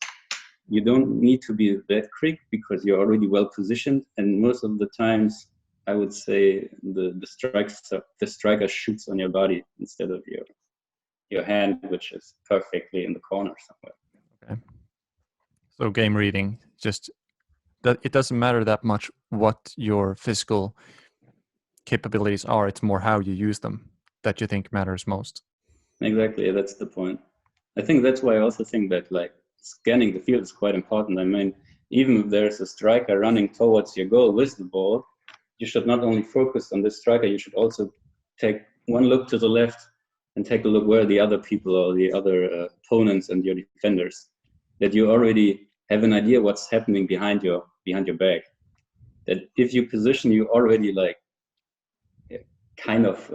you don't need to be that quick because you're already well positioned. And most of the times, I would say the striker shoots on your body instead of your hand, which is perfectly in the corner somewhere. Okay. So game reading, just that it doesn't matter that much what your physical capabilities are. It's more how you use them that you think matters most. Exactly, that's the point. I think that's why I also think that, like, scanning the field is quite important. I mean, even if there's a striker running towards your goal with the ball, you should not only focus on this striker, you should also take one look to the left and take a look where the other people or the other opponents and your defenders, that you already have an idea what's happening behind your back. That if you position, you already, like, kind of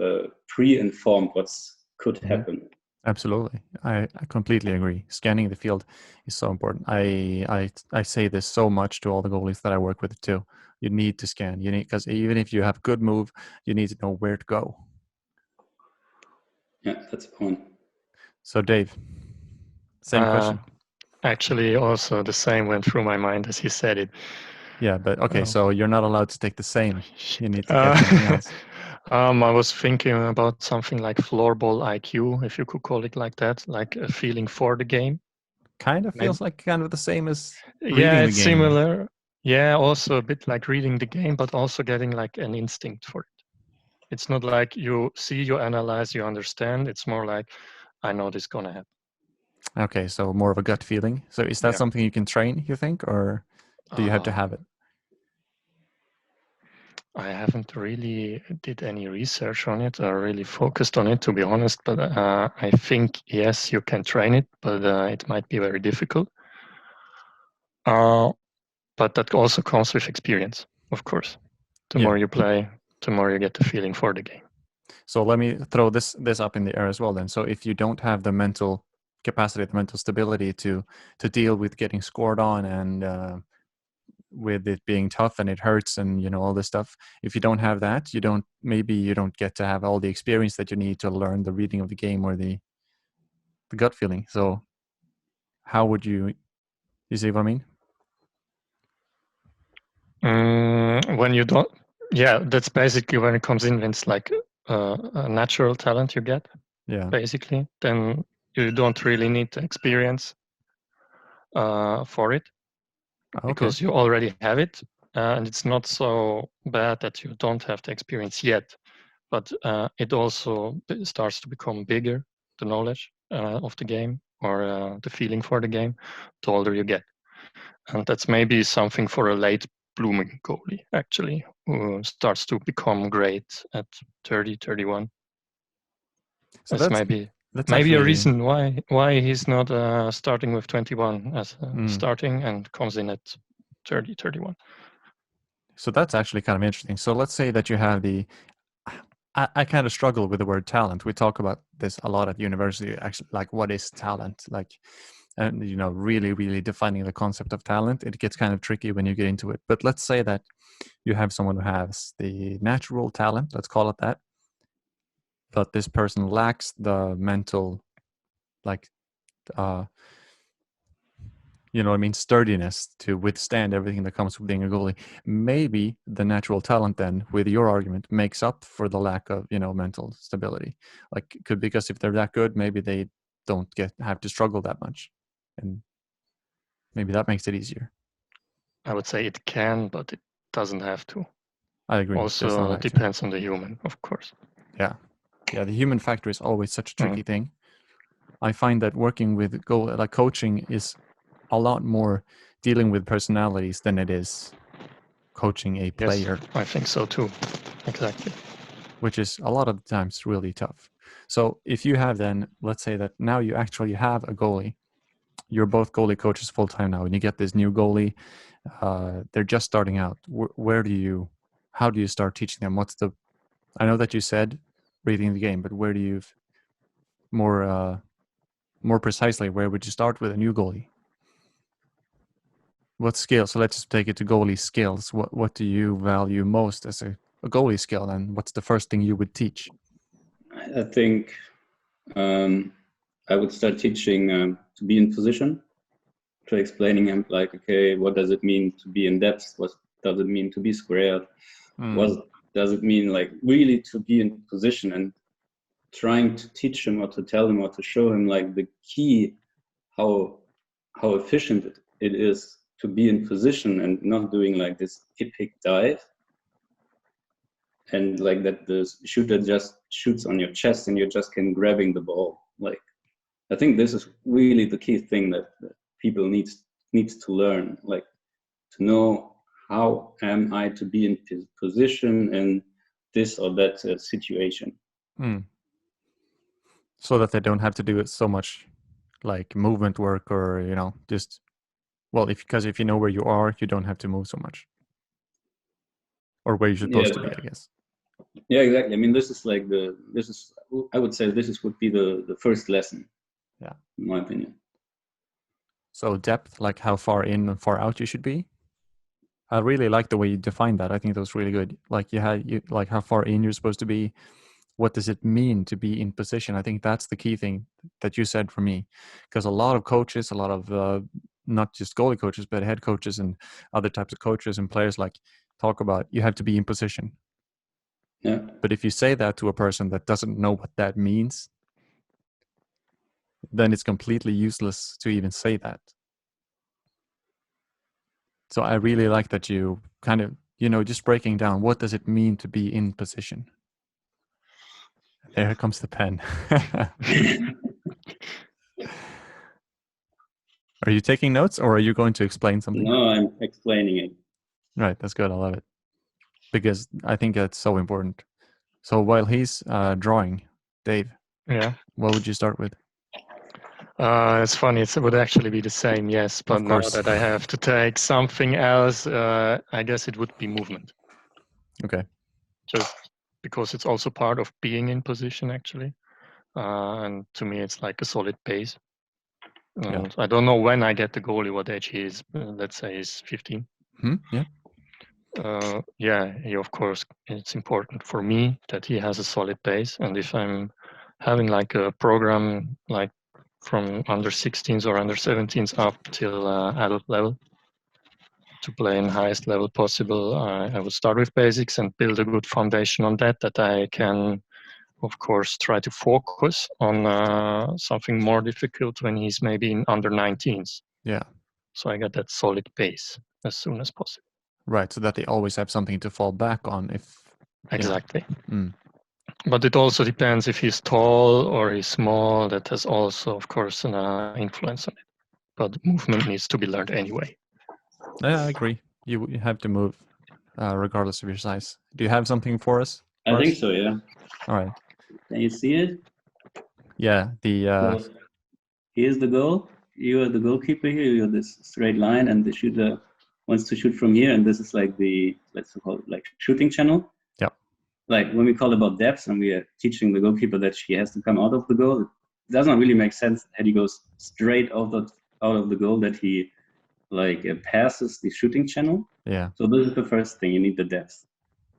pre-informed what's could happen. Absolutely. I completely agree. Scanning the field is so important. I say this so much to all the goalies that I work with too. You need to scan. You need, because even if you have good move, you need to know where to go. Yeah, that's the point. So Dave, same question. Actually, also the same went through my mind as he said it. Yeah, but okay, so you're not allowed to take the same. You need to get something else. I was thinking about something like floorball IQ, if you could call it like that, like a feeling for the game. Kind of feels like kind of the same as reading Yeah, the it's game. similar. Yeah, also a bit like reading the game, but also getting like an instinct for it. It's not like you see, you analyze, you understand. It's more like, I know this is gonna happen. Okay, so more of a gut feeling. So is that something you can train, you think, or do you have to have it? I haven't really did any research on it or really focused on it, to be honest. But I think, yes, you can train it, but it might be very difficult. But that also comes with experience, of course. The more you play, the more you get the feeling for the game. So let me throw this up in the air as well then. So if you don't have the mental capacity, the mental stability to deal with getting scored on and with it being tough and it hurts and all this stuff, if you don't have that, you don't get to have all the experience that you need to learn the reading of the game or the gut feeling. So how would you see what I mean? When you don't, yeah, that's basically when it comes in, when it's like a natural talent you get, basically, then you don't really need the experience for it, because you already have it, and it's not so bad that you don't have the experience yet, but it also starts to become bigger, the knowledge of the game or the feeling for the game, the older you get. And that's maybe something for a late blooming goalie, actually, who starts to become great at 30, 31. So that's maybe a reason why he's not starting with 21 as starting and comes in at 30, 31. So that's actually kind of interesting. So let's say that you have I kind of struggle with the word talent. We talk about this a lot at university, actually, like what is talent? Like, and really, really defining the concept of talent, it gets kind of tricky when you get into it. But let's say that you have someone who has the natural talent, let's call it that, but this person lacks the mental like you know what I mean, sturdiness to withstand everything that comes with being a goalie. Maybe the natural talent then, with your argument, makes up for the lack of, you know, mental stability. Like, could, because if they're that good, maybe they don't have to struggle that much, and maybe that makes it easier. I would say it can, but it doesn't have to. I agree. Also depends on the human, of course. Yeah, the human factor is always such a tricky thing. I find that working with coaching is a lot more dealing with personalities than it is coaching a player. Yes, I think so too. Exactly. Which is a lot of the times really tough. So if you have then, let's say that now you actually have a goalie, you're both goalie coaches full time now, and you get this new goalie, they're just starting out. How do you start teaching them? I know that you said reading the game, but where do you more precisely, where would you start with a new goalie? What skills? So let's just take it to goalie skills. What do you value most as a goalie skill, and what's the first thing you would teach? I think I would start teaching to be in position, to explaining him like, okay, what does it mean to be in depth? What does it mean to be squared? What does it mean, like, really to be in position, and trying to teach him or to tell him or to show him like the key, how efficient it is to be in position and not doing like this epic dive, and like that the shooter just shoots on your chest and you just can grabbing the ball. Like, I think this is really the key thing that people needs to learn, like to know how am I to be in position in this or that situation. So that they don't have to do it so much like movement work, or, you know, just, well, because if you know where you are, you don't have to move so much, or where you're supposed to be, I guess. Yeah, exactly. I mean, I would say this would be the first lesson. Yeah, in my opinion. So depth, like how far in and far out you should be. I really like the way you define that. I think that was really good. Like you like how far in you're supposed to be. What does it mean to be in position? I think that's the key thing that you said for me, because a lot of coaches, a lot of not just goalie coaches, but head coaches and other types of coaches and players like talk about you have to be in position. Yeah. But if you say that to a person that doesn't know what that means, then it's completely useless to even say that. So I really like that you kind of, you know, just breaking down, what does it mean to be in position? There comes the pen. Are you taking notes, or are you going to explain something? No, I'm explaining it. Right, that's good. I love it, because I think that's so important. So while he's drawing, Dave, what would you start with? It's funny. It would actually be the same, yes. But now that I have to take something else, I guess it would be movement. Okay. Just because it's also part of being in position, actually. And to me, it's like a solid base. And I don't know when I get the goalie, what age he is. Let's say he's 15. He, of course, it's important for me that he has a solid base. And if I'm having like a program like from under 16s or under 17s up till adult level to play in highest level possible, I would start with basics and build a good foundation on that I can, of course, try to focus on something more difficult when he's maybe in under 19s. Yeah. So I got that solid base as soon as possible. Right, so that they always have something to fall back on if... Exactly. But it also depends if he's tall or he's small. That has also, of course, an influence on it. But movement needs to be learned anyway. Yeah, I agree. You have to move regardless of your size. Do you have something for us? I think so, yeah. All right. Can you see it? Yeah, So here's the goal. You are the goalkeeper here. You're this straight line, and the shooter wants to shoot from here. And this is like let's call it like shooting channel. Yeah. Like when we call about depth and we are teaching the goalkeeper that she has to come out of the goal, it does not really make sense that he goes straight out of the goal, that he passes the shooting channel. Yeah. So this is the first thing. You need the depth.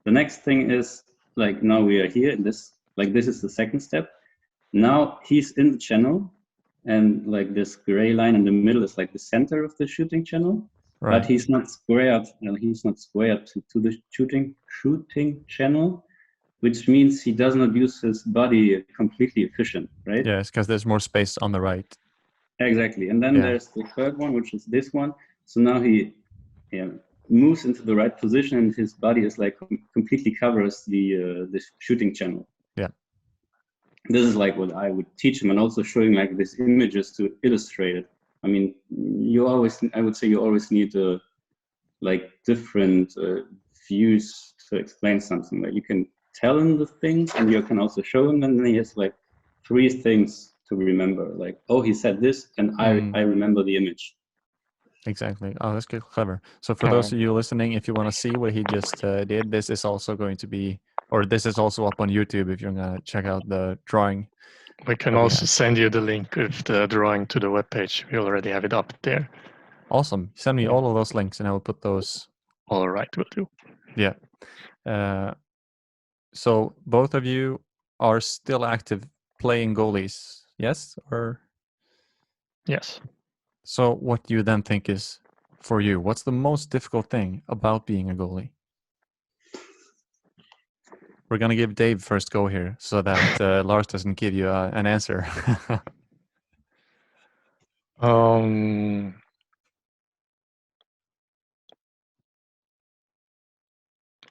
The next thing is like, now we are here in this, like this is the second step. Now he's in the channel. and like this gray line in the middle is like the center of the shooting channel. Right. But he's not squared. He's not squared to the shooting channel, which means he does not use his body completely efficient, right? Yes, because there's more space on the right. Exactly. And then there's the third one, which is this one. So now he moves into the right position, and his body is like completely covers the shooting channel. Yeah. This is like what I would teach him, and also showing like these images to illustrate it. I mean, I would say you always need like different views to explain something. Like you can tell him the things, and you can also show him, and then he has like 3 things to remember. Like, oh, he said this, and I remember the image. Exactly. Oh, that's good, clever. So for those of you listening, if you want to see what he just did, this is also going to be, or this is also up on YouTube if you're going to check out the drawing. We can also send you the link with the drawing to the webpage. We already have it up there. Awesome. Send me all of those links and I will put those. All right, will do. Yeah. So both of you are still active playing goalies, yes? Or yes. So what do you then think is for you? What's the most difficult thing about being a goalie? We're going to give Dave first go here so that Lars doesn't give you an answer.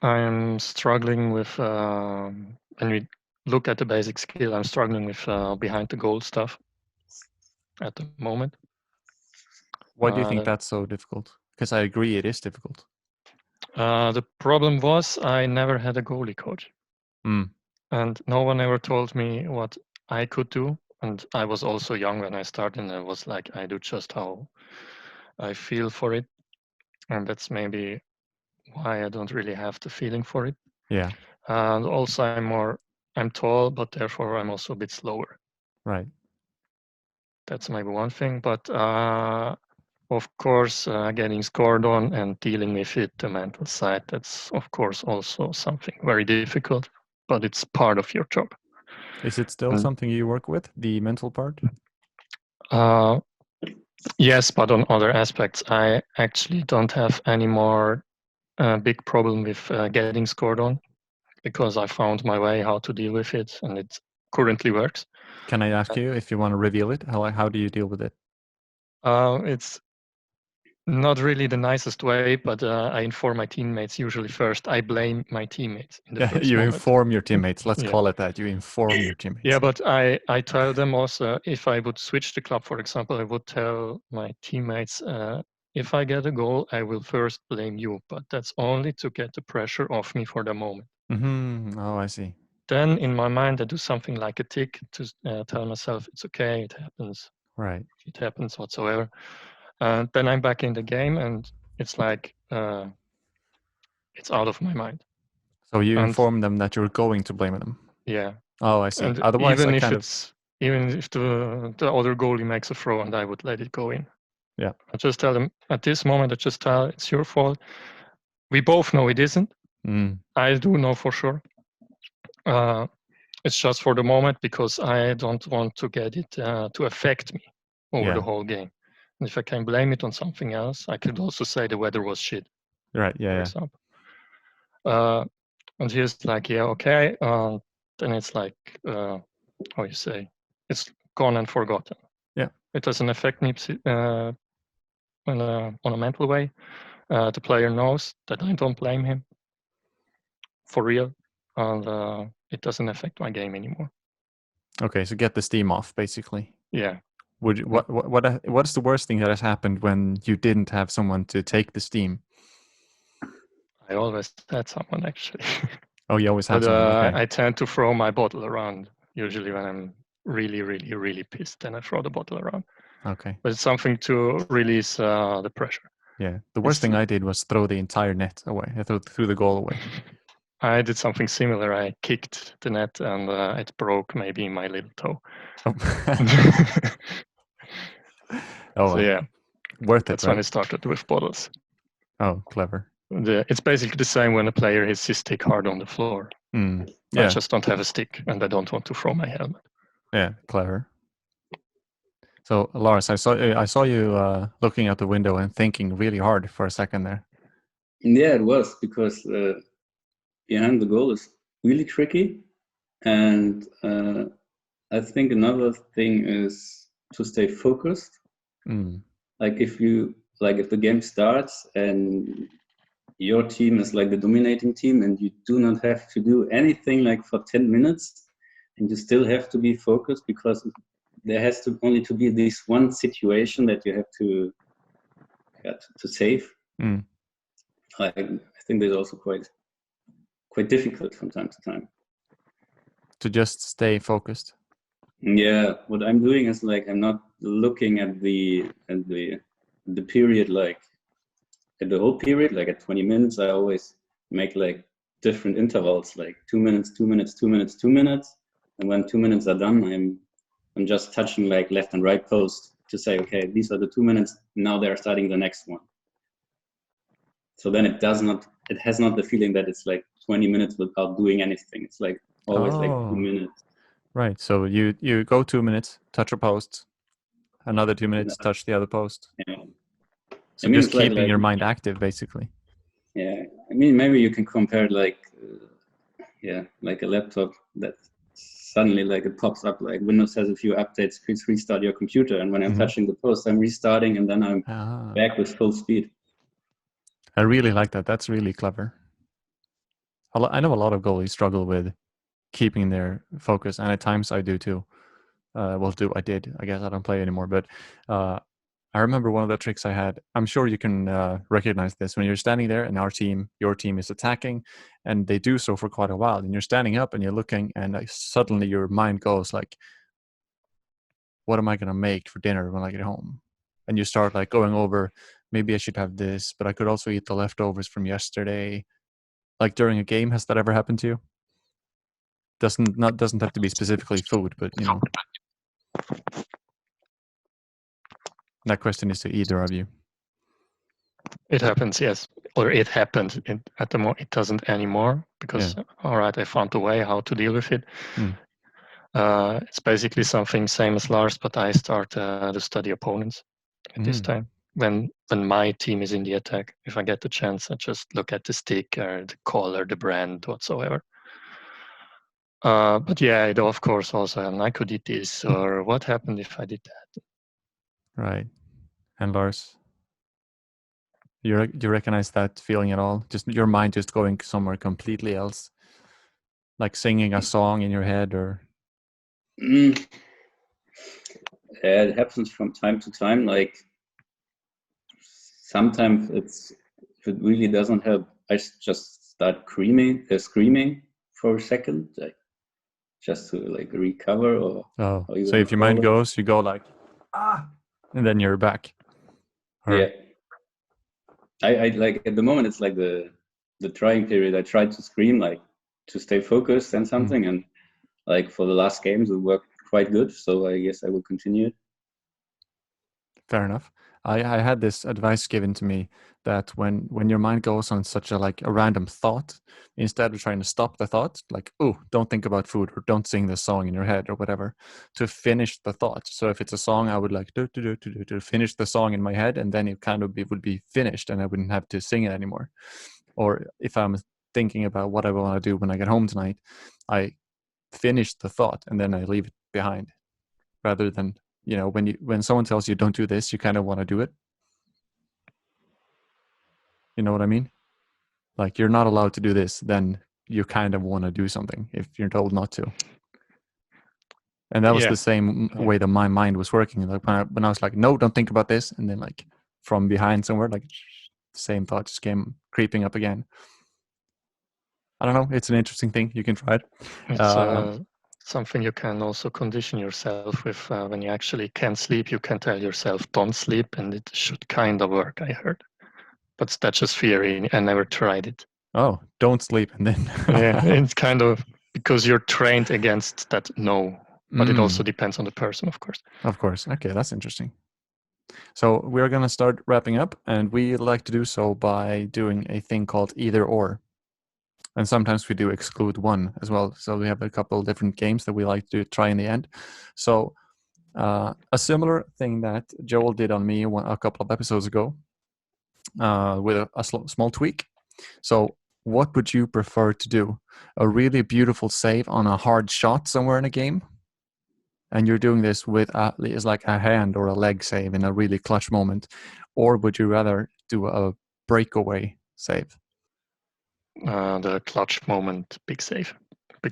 I'm struggling with, when we look at the basic skill, I'm struggling with behind the goal stuff at the moment. Why do you think that's so difficult? Because I agree it is difficult. The problem was I never had a goalie coach. And no one ever told me what I could do. And I was also young when I started, and I was like, I do just how I feel for it. And that's maybe why I don't really have the feeling for it. Yeah. And also I'm tall, but therefore I'm also a bit slower. Right. That's maybe one thing. But of course, getting scored on and dealing with it, the mental side, that's of course also something very difficult, but it's part of your job. Is it still something you work with, the mental part? Yes, but on other aspects, I actually don't have any more big problem with getting scored on, because I found my way how to deal with it, and it currently works. Can I ask you if you want to reveal it? How do you deal with it? It's not really the nicest way, but I inform my teammates usually first. I blame my teammates in the first you moment. Inform your teammates. Let's call it that. You inform your teammates. Yeah, but I tell them also, if I would switch the club, for example, I would tell my teammates, if I get a goal, I will first blame you, but that's only to get the pressure off me for the moment. Mm-hmm. Oh, I see. Then in my mind, I do something like a tick to tell myself, it's okay, it happens. Right. It happens whatsoever. Then I'm back in the game, and it's like, it's out of my mind. So you inform them that you're going to blame them? Yeah. Oh, I see. And otherwise, even if the other goalie makes a throw, and I would let it go in. Yeah. I just tell them, at this moment, I just tell it's your fault. We both know it isn't. I do know for sure. It's just for the moment, because I don't want to get it to affect me over the whole game. And if I can blame it on something else, I could also say the weather was shit. Right. Yeah. For example. And he's like, yeah, okay. Then it's like, how you say, it's gone and forgotten. Yeah. It doesn't affect me on a mental way. The player knows that I don't blame him for real, and it doesn't affect my game anymore. Okay, so get the steam off, basically. Yeah. What's the worst thing that has happened when you didn't have someone to take the steam? I always had someone, actually. Oh, you always have someone. Okay. I tend to throw my bottle around. Usually when I'm really, really, really pissed, then I throw the bottle around. Okay. But it's something to release the pressure. Yeah. The worst thing I did was throw the entire net away. I threw the goal away. I did something similar. I kicked the net, and it broke maybe my little toe. Oh, so yeah, worth it. That's when I started with bottles. Oh, clever. It's basically the same when a player hits his stick hard on the floor. Yeah. I just don't have a stick, and I don't want to throw my helmet. Yeah, clever. So Lars, I saw you looking out the window and thinking really hard for a second there. Yeah, it was because behind the goal is really tricky, and I think another thing is to stay focused. Like if the game starts and your team is like the dominating team and you do not have to do anything like for 10 minutes, and you still have to be focused because there has to only to be this one situation that you have to save. I think that's also quite difficult from time to time. To just stay focused. Yeah, what I'm doing is like I'm not looking at the period, like at the whole period, like at 20 minutes. I always make like different intervals, like 2 minutes, 2 minutes, 2 minutes, 2 minutes, and when 2 minutes are done, I'm just touching like left and right post to say, okay, these are the 2 minutes. Now they're starting the next one. So then it has not the feeling that it's like 20 minutes without doing anything. It's like always like 2 minutes. Right. So you go 2 minutes, touch a post, another 2 minutes, touch the other post. Yeah. So just keeping your mind active, basically. Yeah. I mean, maybe you can compare like a laptop that suddenly like it pops up like Windows has a few updates, please restart your computer. And when I'm touching the post, I'm restarting and then I'm back with full speed. I really like that. That's really clever. I know a lot of goalies struggle with keeping their focus, and at times I do too. I did. I guess I don't play anymore, but I remember one of the tricks I had. I'm sure you can recognize this when you're standing there and your team is attacking, and they do so for quite a while. And you're standing up and you're looking, and suddenly your mind goes like, "What am I gonna make for dinner when I get home?" And you start like going over, maybe I should have this, but I could also eat the leftovers from yesterday. Like during a game, has that ever happened to you? Doesn't have to be specifically food, but you know. That question is to either of you. It happens, yes. Or it happened. At the moment, it doesn't anymore because, all right, I found a way how to deal with it. It's basically something same as Lars, but I start to study opponents at this time. When my team is in the attack, if I get the chance, I just look at the stick or the color, the brand, whatsoever. But yeah, it of course also, I could eat this, or what happened if I did that? Right. And Lars, do you recognize that feeling at all? Just your mind just going somewhere completely else, like singing a song in your head, or? Yeah, it happens from time to time. Like sometimes if it really doesn't help, I just start screaming for a second, like just to like recover or. So if your mind goes, you go like and then you're back. Yeah. I like at the moment it's like the trying period. I tried to scream like to stay focused and something, and like for the last games it worked quite good. So I guess I will continue it. Fair enough. I had this advice given to me that when your mind goes on such a random thought, instead of trying to stop the thought, like, oh, don't think about food or don't sing this song in your head or whatever, to finish the thought. So if it's a song, I would like to finish the song in my head, and then it would be finished and I wouldn't have to sing it anymore. Or if I'm thinking about what I want to do when I get home tonight, I finish the thought and then I leave it behind, rather than, you know, when someone tells you don't do this, you kind of want to do it. You know what I mean? Like, you're not allowed to do this, then you kind of want to do something if you're told not to. And that was the same way that my mind was working. Like when I was like, no, don't think about this, and then like from behind somewhere, like the same thought just came creeping up again. I don't know. It's an interesting thing. You can try it. It's something you can also condition yourself with. When you actually can't sleep, you can tell yourself, don't sleep, and it should kind of work, I heard. But that's just theory. I never tried it. Oh, don't sleep, and then... Yeah, it's kind of because you're trained against that no. But it also depends on the person, of course. Of course. Okay, that's interesting. So we're going to start wrapping up, and we like to do so by doing a thing called either or. And sometimes we do exclude one as well. So we have a couple of different games that we like to try in the end. So A similar thing that Joel did on me a couple of episodes ago, with a small tweak. So what would you prefer to do? A really beautiful save on a hard shot somewhere in a game? And you're doing this with it's like a hand or a leg save in a really clutch moment, or would you rather do a breakaway save? The clutch moment, big save.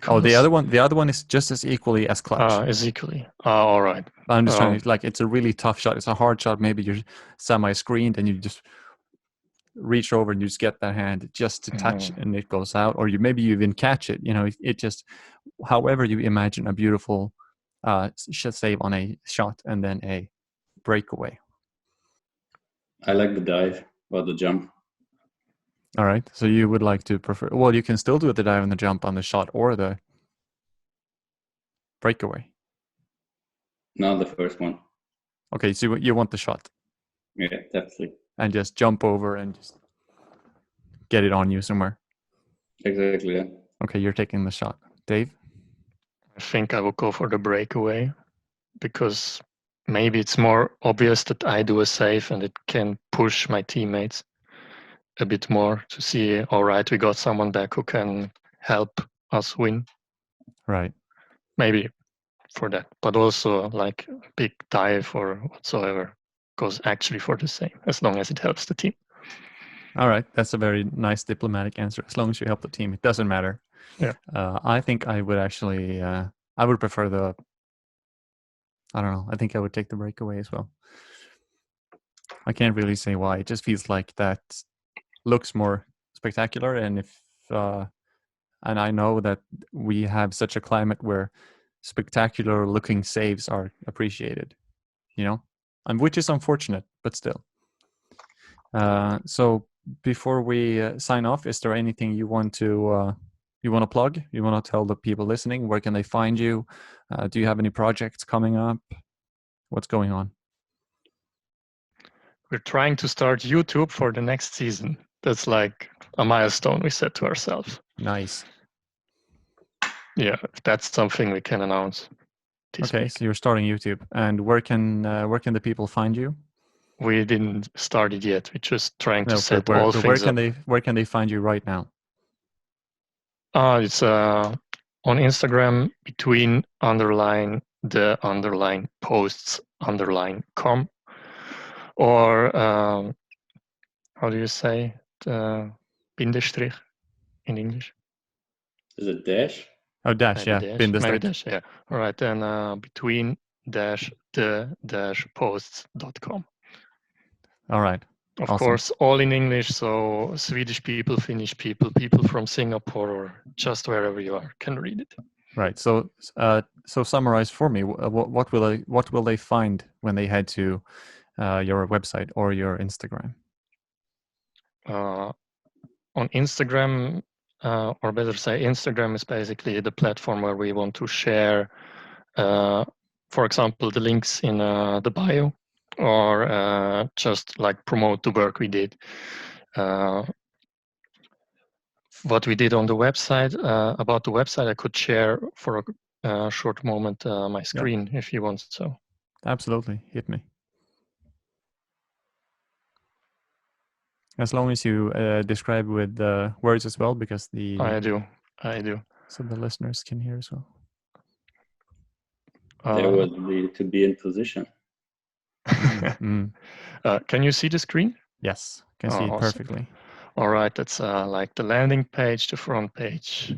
Oh, the other one is just as equally as clutch. Is equally. All right. I'm just trying to, like, it's a really tough shot. It's a hard shot. Maybe you're semi-screened and you just reach over and you just get that hand just to touch and it goes out, or maybe you even catch it. It just, however you imagine a beautiful save on a shot and then a breakaway. I like the dive or the jump. All right, so you would like to prefer, well, you can still do the dive and the jump on the shot or the breakaway. No, the first one. Okay, so you want the shot. Yeah, definitely. And just jump over and just get it on you somewhere. Exactly, yeah. Okay, you're taking the shot. Dave? I think I will go for the breakaway, because maybe it's more obvious that I do a save and it can push my teammates a bit more to see, all right, we got someone back who can help us win. Right. Maybe for that, but also like a big dive or whatsoever goes actually for the same, as long as it helps the team. All right, that's a very nice diplomatic answer. As long as you help the team, it doesn't matter. Yeah. I think I would actually, I would prefer I don't know. I think I would take the breakaway as well. I can't really say why. It just feels like that looks more spectacular, and and I know that we have such a climate where spectacular looking saves are appreciated, and which is unfortunate, but still. So before we sign off, is there anything you want to plug? You want to tell the people listening, where can they find you? Do you have any projects coming up? What's going on? We're trying to start YouTube for the next season. That's like a milestone we set to ourselves. Nice. Yeah, that's something we can announce this week. So you're starting YouTube, and where can the people find you? We didn't start it yet. We're just trying to set all things up. Where can they find you right now? It's on Instagram between _ posts _ or how do you say Bindestrich in English? Is it dash? Oh, dash, maybe yeah. Maybe dash, yeah. All right, then between _ posts.com. All right. Of awesome. course, all in English, so Swedish people, Finnish people, people from Singapore, or just wherever you are can read it. Right. So summarize for me. What will they find when they head to your website or your Instagram? On Instagram, or better say, Instagram is basically the platform where we want to share, for example, the links in the bio, or just like promote the work we did. What we did on the website, about the website, I could share for a short moment my screen if you want so. Absolutely. Hit me. As long as you describe with words as well, because I do. So the listeners can hear as well. There would be to be in position. Can you see the screen? Yes, can see it perfectly. All right, that's like the landing page, the front page.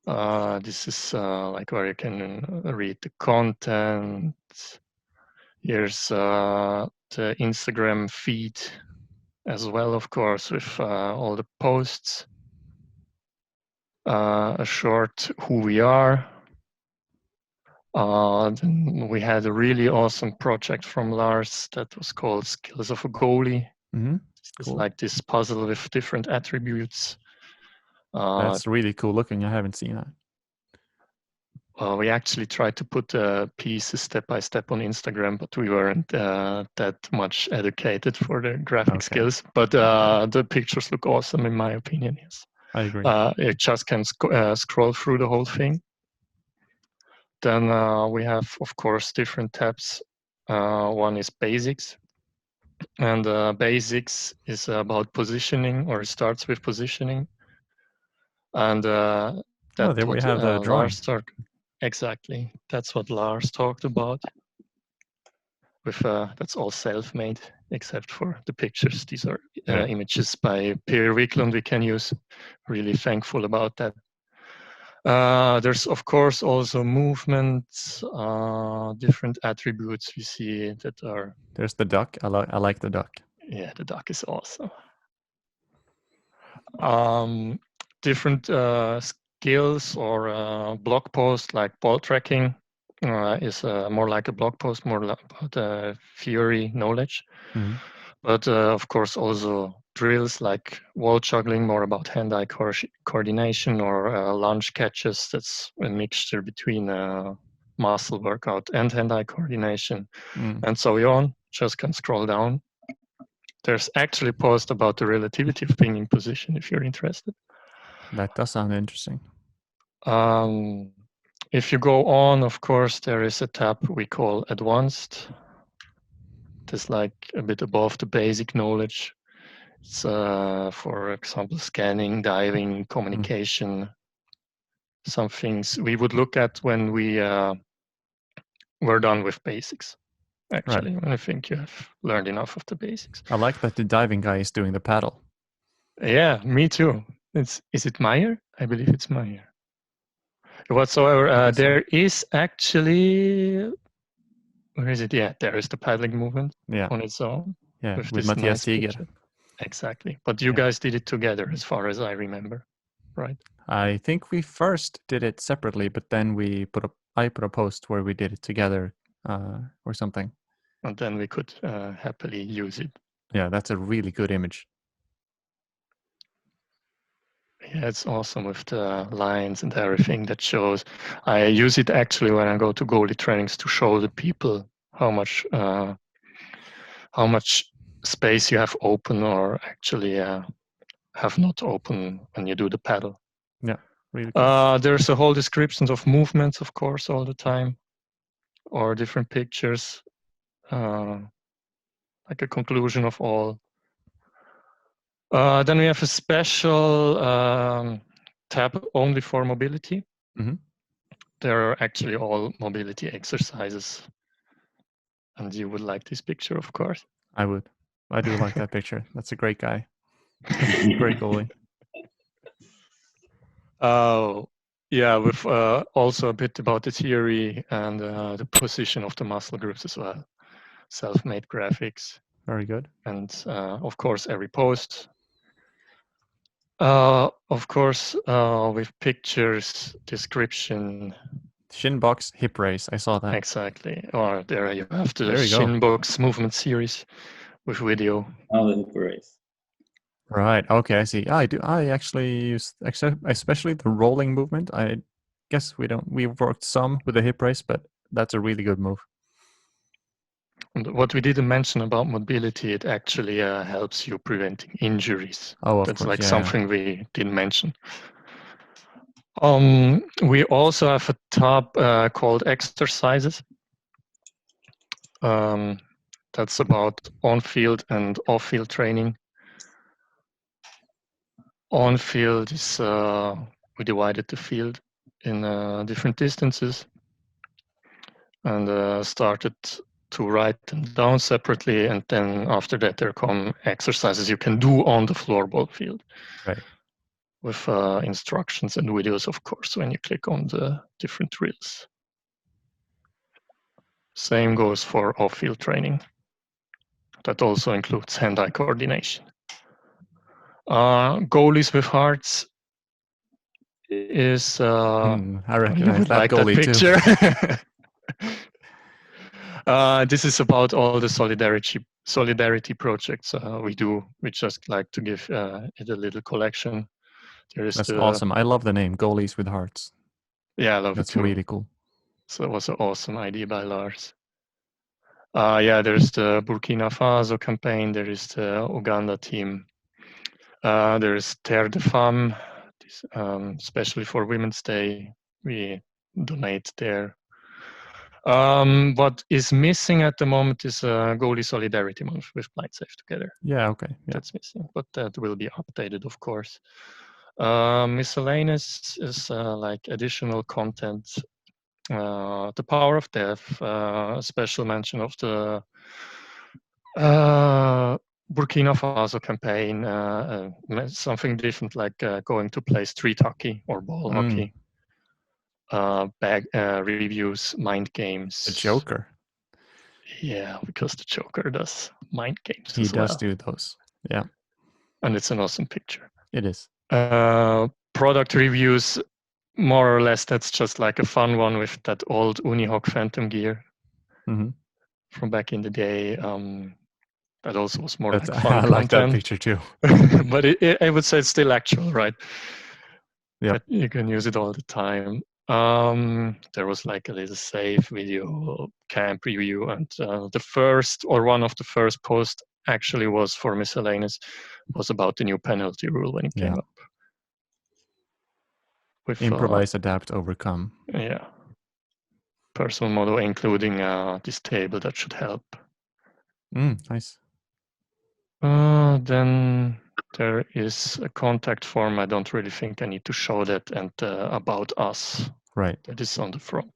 This is like where you can read the content. Here's the Instagram feed as well, of course, with all the posts. A short who we are. Then we had a really awesome project from Lars that was called Skills of a Goalie. Mm-hmm. It's like this puzzle with different attributes. That's really cool looking. I haven't seen that. We actually tried to put pieces step by step on Instagram, but we weren't that much educated for the graphic skills. But the pictures look awesome, in my opinion. Yes, I agree. You just can scroll through the whole thing. Then we have, of course, different tabs. One is basics. And basics is about positioning, or it starts with positioning. And that's there we what have the drawing. Exactly. That's what Lars talked about. With that's all self-made, except for the pictures. These are images by Per Wiklund we can use. Really thankful about that. There's of course also movements, different attributes we see that are. There's the duck. I like the duck. Yeah, the duck is awesome. Different skills or blog posts like ball tracking is more like a blog post, more about theory knowledge. Mm-hmm. But of course also drills like wall juggling, more about hand-eye coordination, or lunge catches. That's a mixture between muscle workout and hand-eye coordination, and so on. Just can scroll down. There's actually a post about the relativity of being in position if you're interested. That does sound interesting. If you go on, of course, there is a tab we call advanced. It's like a bit above the basic knowledge. It's, for example, scanning, diving, communication, some things we would look at when we were done with basics. Actually, when I think you have learned enough of the basics. I like that the diving guy is doing the paddle. Yeah, me too. Is it Meyer? I believe it's Meyer. Whatsoever, there is actually, where is it? Yeah, there is the paddling movement on its own. Yeah, with Matthias Tiger. Exactly. But you guys did it together, as far as I remember, right? I think we first did it separately, but then I put a post where we did it together or something. And then we could happily use it. Yeah, that's a really good image. Yeah, it's awesome with the lines and everything that shows. I use it actually when I go to goalie trainings to show the people how much space you have open or actually have not open when you do the paddle. Yeah, really cool. There's a whole descriptions of movements, of course, all the time, or different pictures, like a conclusion of all. Then we have a special tab only for mobility. Mm-hmm. There are actually all mobility exercises. And you would like this picture, of course. I would. I do like that picture. That's a great guy. Great goalie. Yeah, with also a bit about the theory and the position of the muscle groups as well. Self-made graphics. Very good. And of course, every post. Of course, with pictures, description. Shin box, hip raise. I saw that. Exactly. Or there you have the shin box movement series with video. Oh, the hip raise. Right. Okay, I see. I do. I actually use, especially the rolling movement. I guess we've worked some with the hip raise, but that's a really good move. And what we didn't mention about mobility, it actually helps you preventing injuries. Oh, of That's course. like something we didn't mention. We also have a tab called exercises. That's about on-field and off-field training. On-field is, we divided the field in different distances and started to write them down separately, and then after that there come exercises you can do on the floorball field. Right. With instructions and videos, of course, when you click on the different drills. Same goes for off-field training. That also includes hand-eye coordination. Goalies with hearts is... I recognize that goalie too. This is about all the solidarity projects we do. We just like to give it a little collection. That's awesome. I love the name, Goalies with Hearts. Yeah, I love it too. That's really cool. So it was an awesome idea by Lars. Yeah, there's the Burkina Faso campaign. There is the Uganda team. There is Terre de Femmes, especially for Women's Day. We donate there. What is missing at the moment is a goalie solidarity month with Blind Safe Together. Yeah, okay. Yeah. That's missing, but that will be updated, of course. Miscellaneous is like additional content. The Power of Death, a special mention of the Burkina Faso campaign, something different like going to play street hockey or ball hockey. Bag reviews, mind games. The Joker. Yeah, because the Joker does mind games He as does well. do those. Yeah, And it's an awesome picture. it is. Product reviews, more or less, that's just like a fun one with that old Unihawk Phantom gear from back in the day. That also was more like fun I like that content. picture too. But I would say it's still actual, right? Yeah. You can use it all the time. There was like a little save video camp review, and the first or one of the first posts actually was for Miscellaneous, was about the new penalty rule when it came up. With improvise, adapt, overcome. Yeah. Personal motto, including this table that should help. Nice. Then there is a contact form. I don't really think I need to show that, and about us. Right. That is on the front.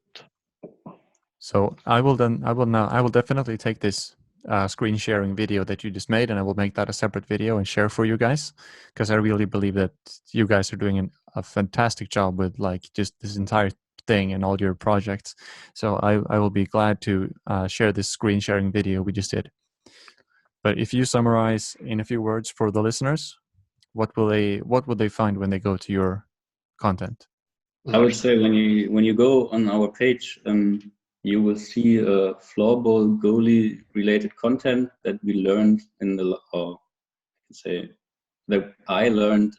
So I will definitely take this screen sharing video that you just made, and I will make that a separate video and share for you guys, because I really believe that you guys are doing a fantastic job with like just this entire thing and all your projects. So I will be glad to share this screen sharing video we just did. But if you summarize in a few words for the listeners, what would they find when they go to your content? I would say when you go on our page, you will see floorball goalie related content that we learned that I learned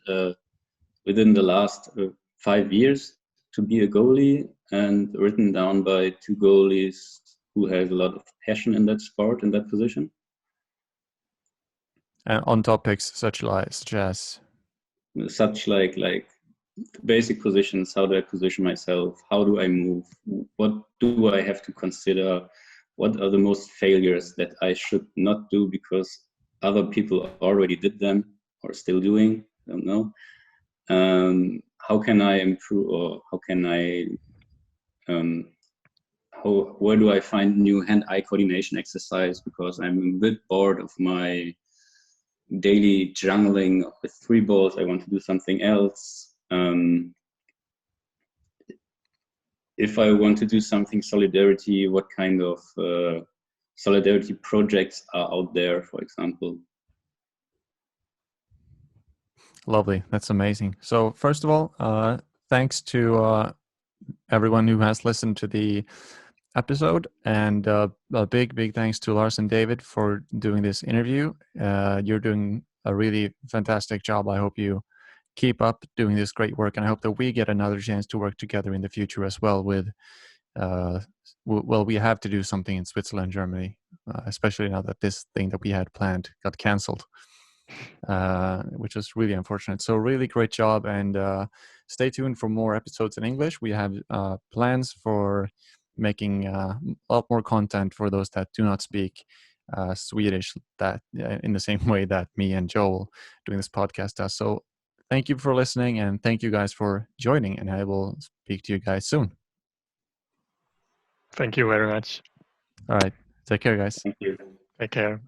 within the last 5 years to be a goalie, and written down by two goalies who have a lot of passion in that sport, in that position. On topics such like basic positions. How do I position myself? How do I move? What do I have to consider? What are the most failures that I should not do because other people already did them or still doing? I don't know. How can I improve, or how can I where do I find new hand-eye coordination exercise, because I'm a bit bored of my daily jungling with 3 balls. I want to do something else. If I want to do something solidarity, what kind of solidarity projects are out there, for example? Lovely. That's amazing. So first of all, thanks to everyone who has listened to the episode, and a big thanks to Lars and David for doing this interview. You're doing a really fantastic job. I hope you keep up doing this great work, and I hope that we get another chance to work together in the future as well with we have to do something in Switzerland, Germany, especially now that this thing that we had planned got cancelled, which is really unfortunate. So really great job, and stay tuned for more episodes in English. We have plans for making a lot more content for those that do not speak Swedish, that in the same way that me and Joel doing this podcast does. So thank you for listening, and thank you guys for joining, and I will speak to you guys soon. Thank you very much. All right. Take care, guys. Thank you. Take care.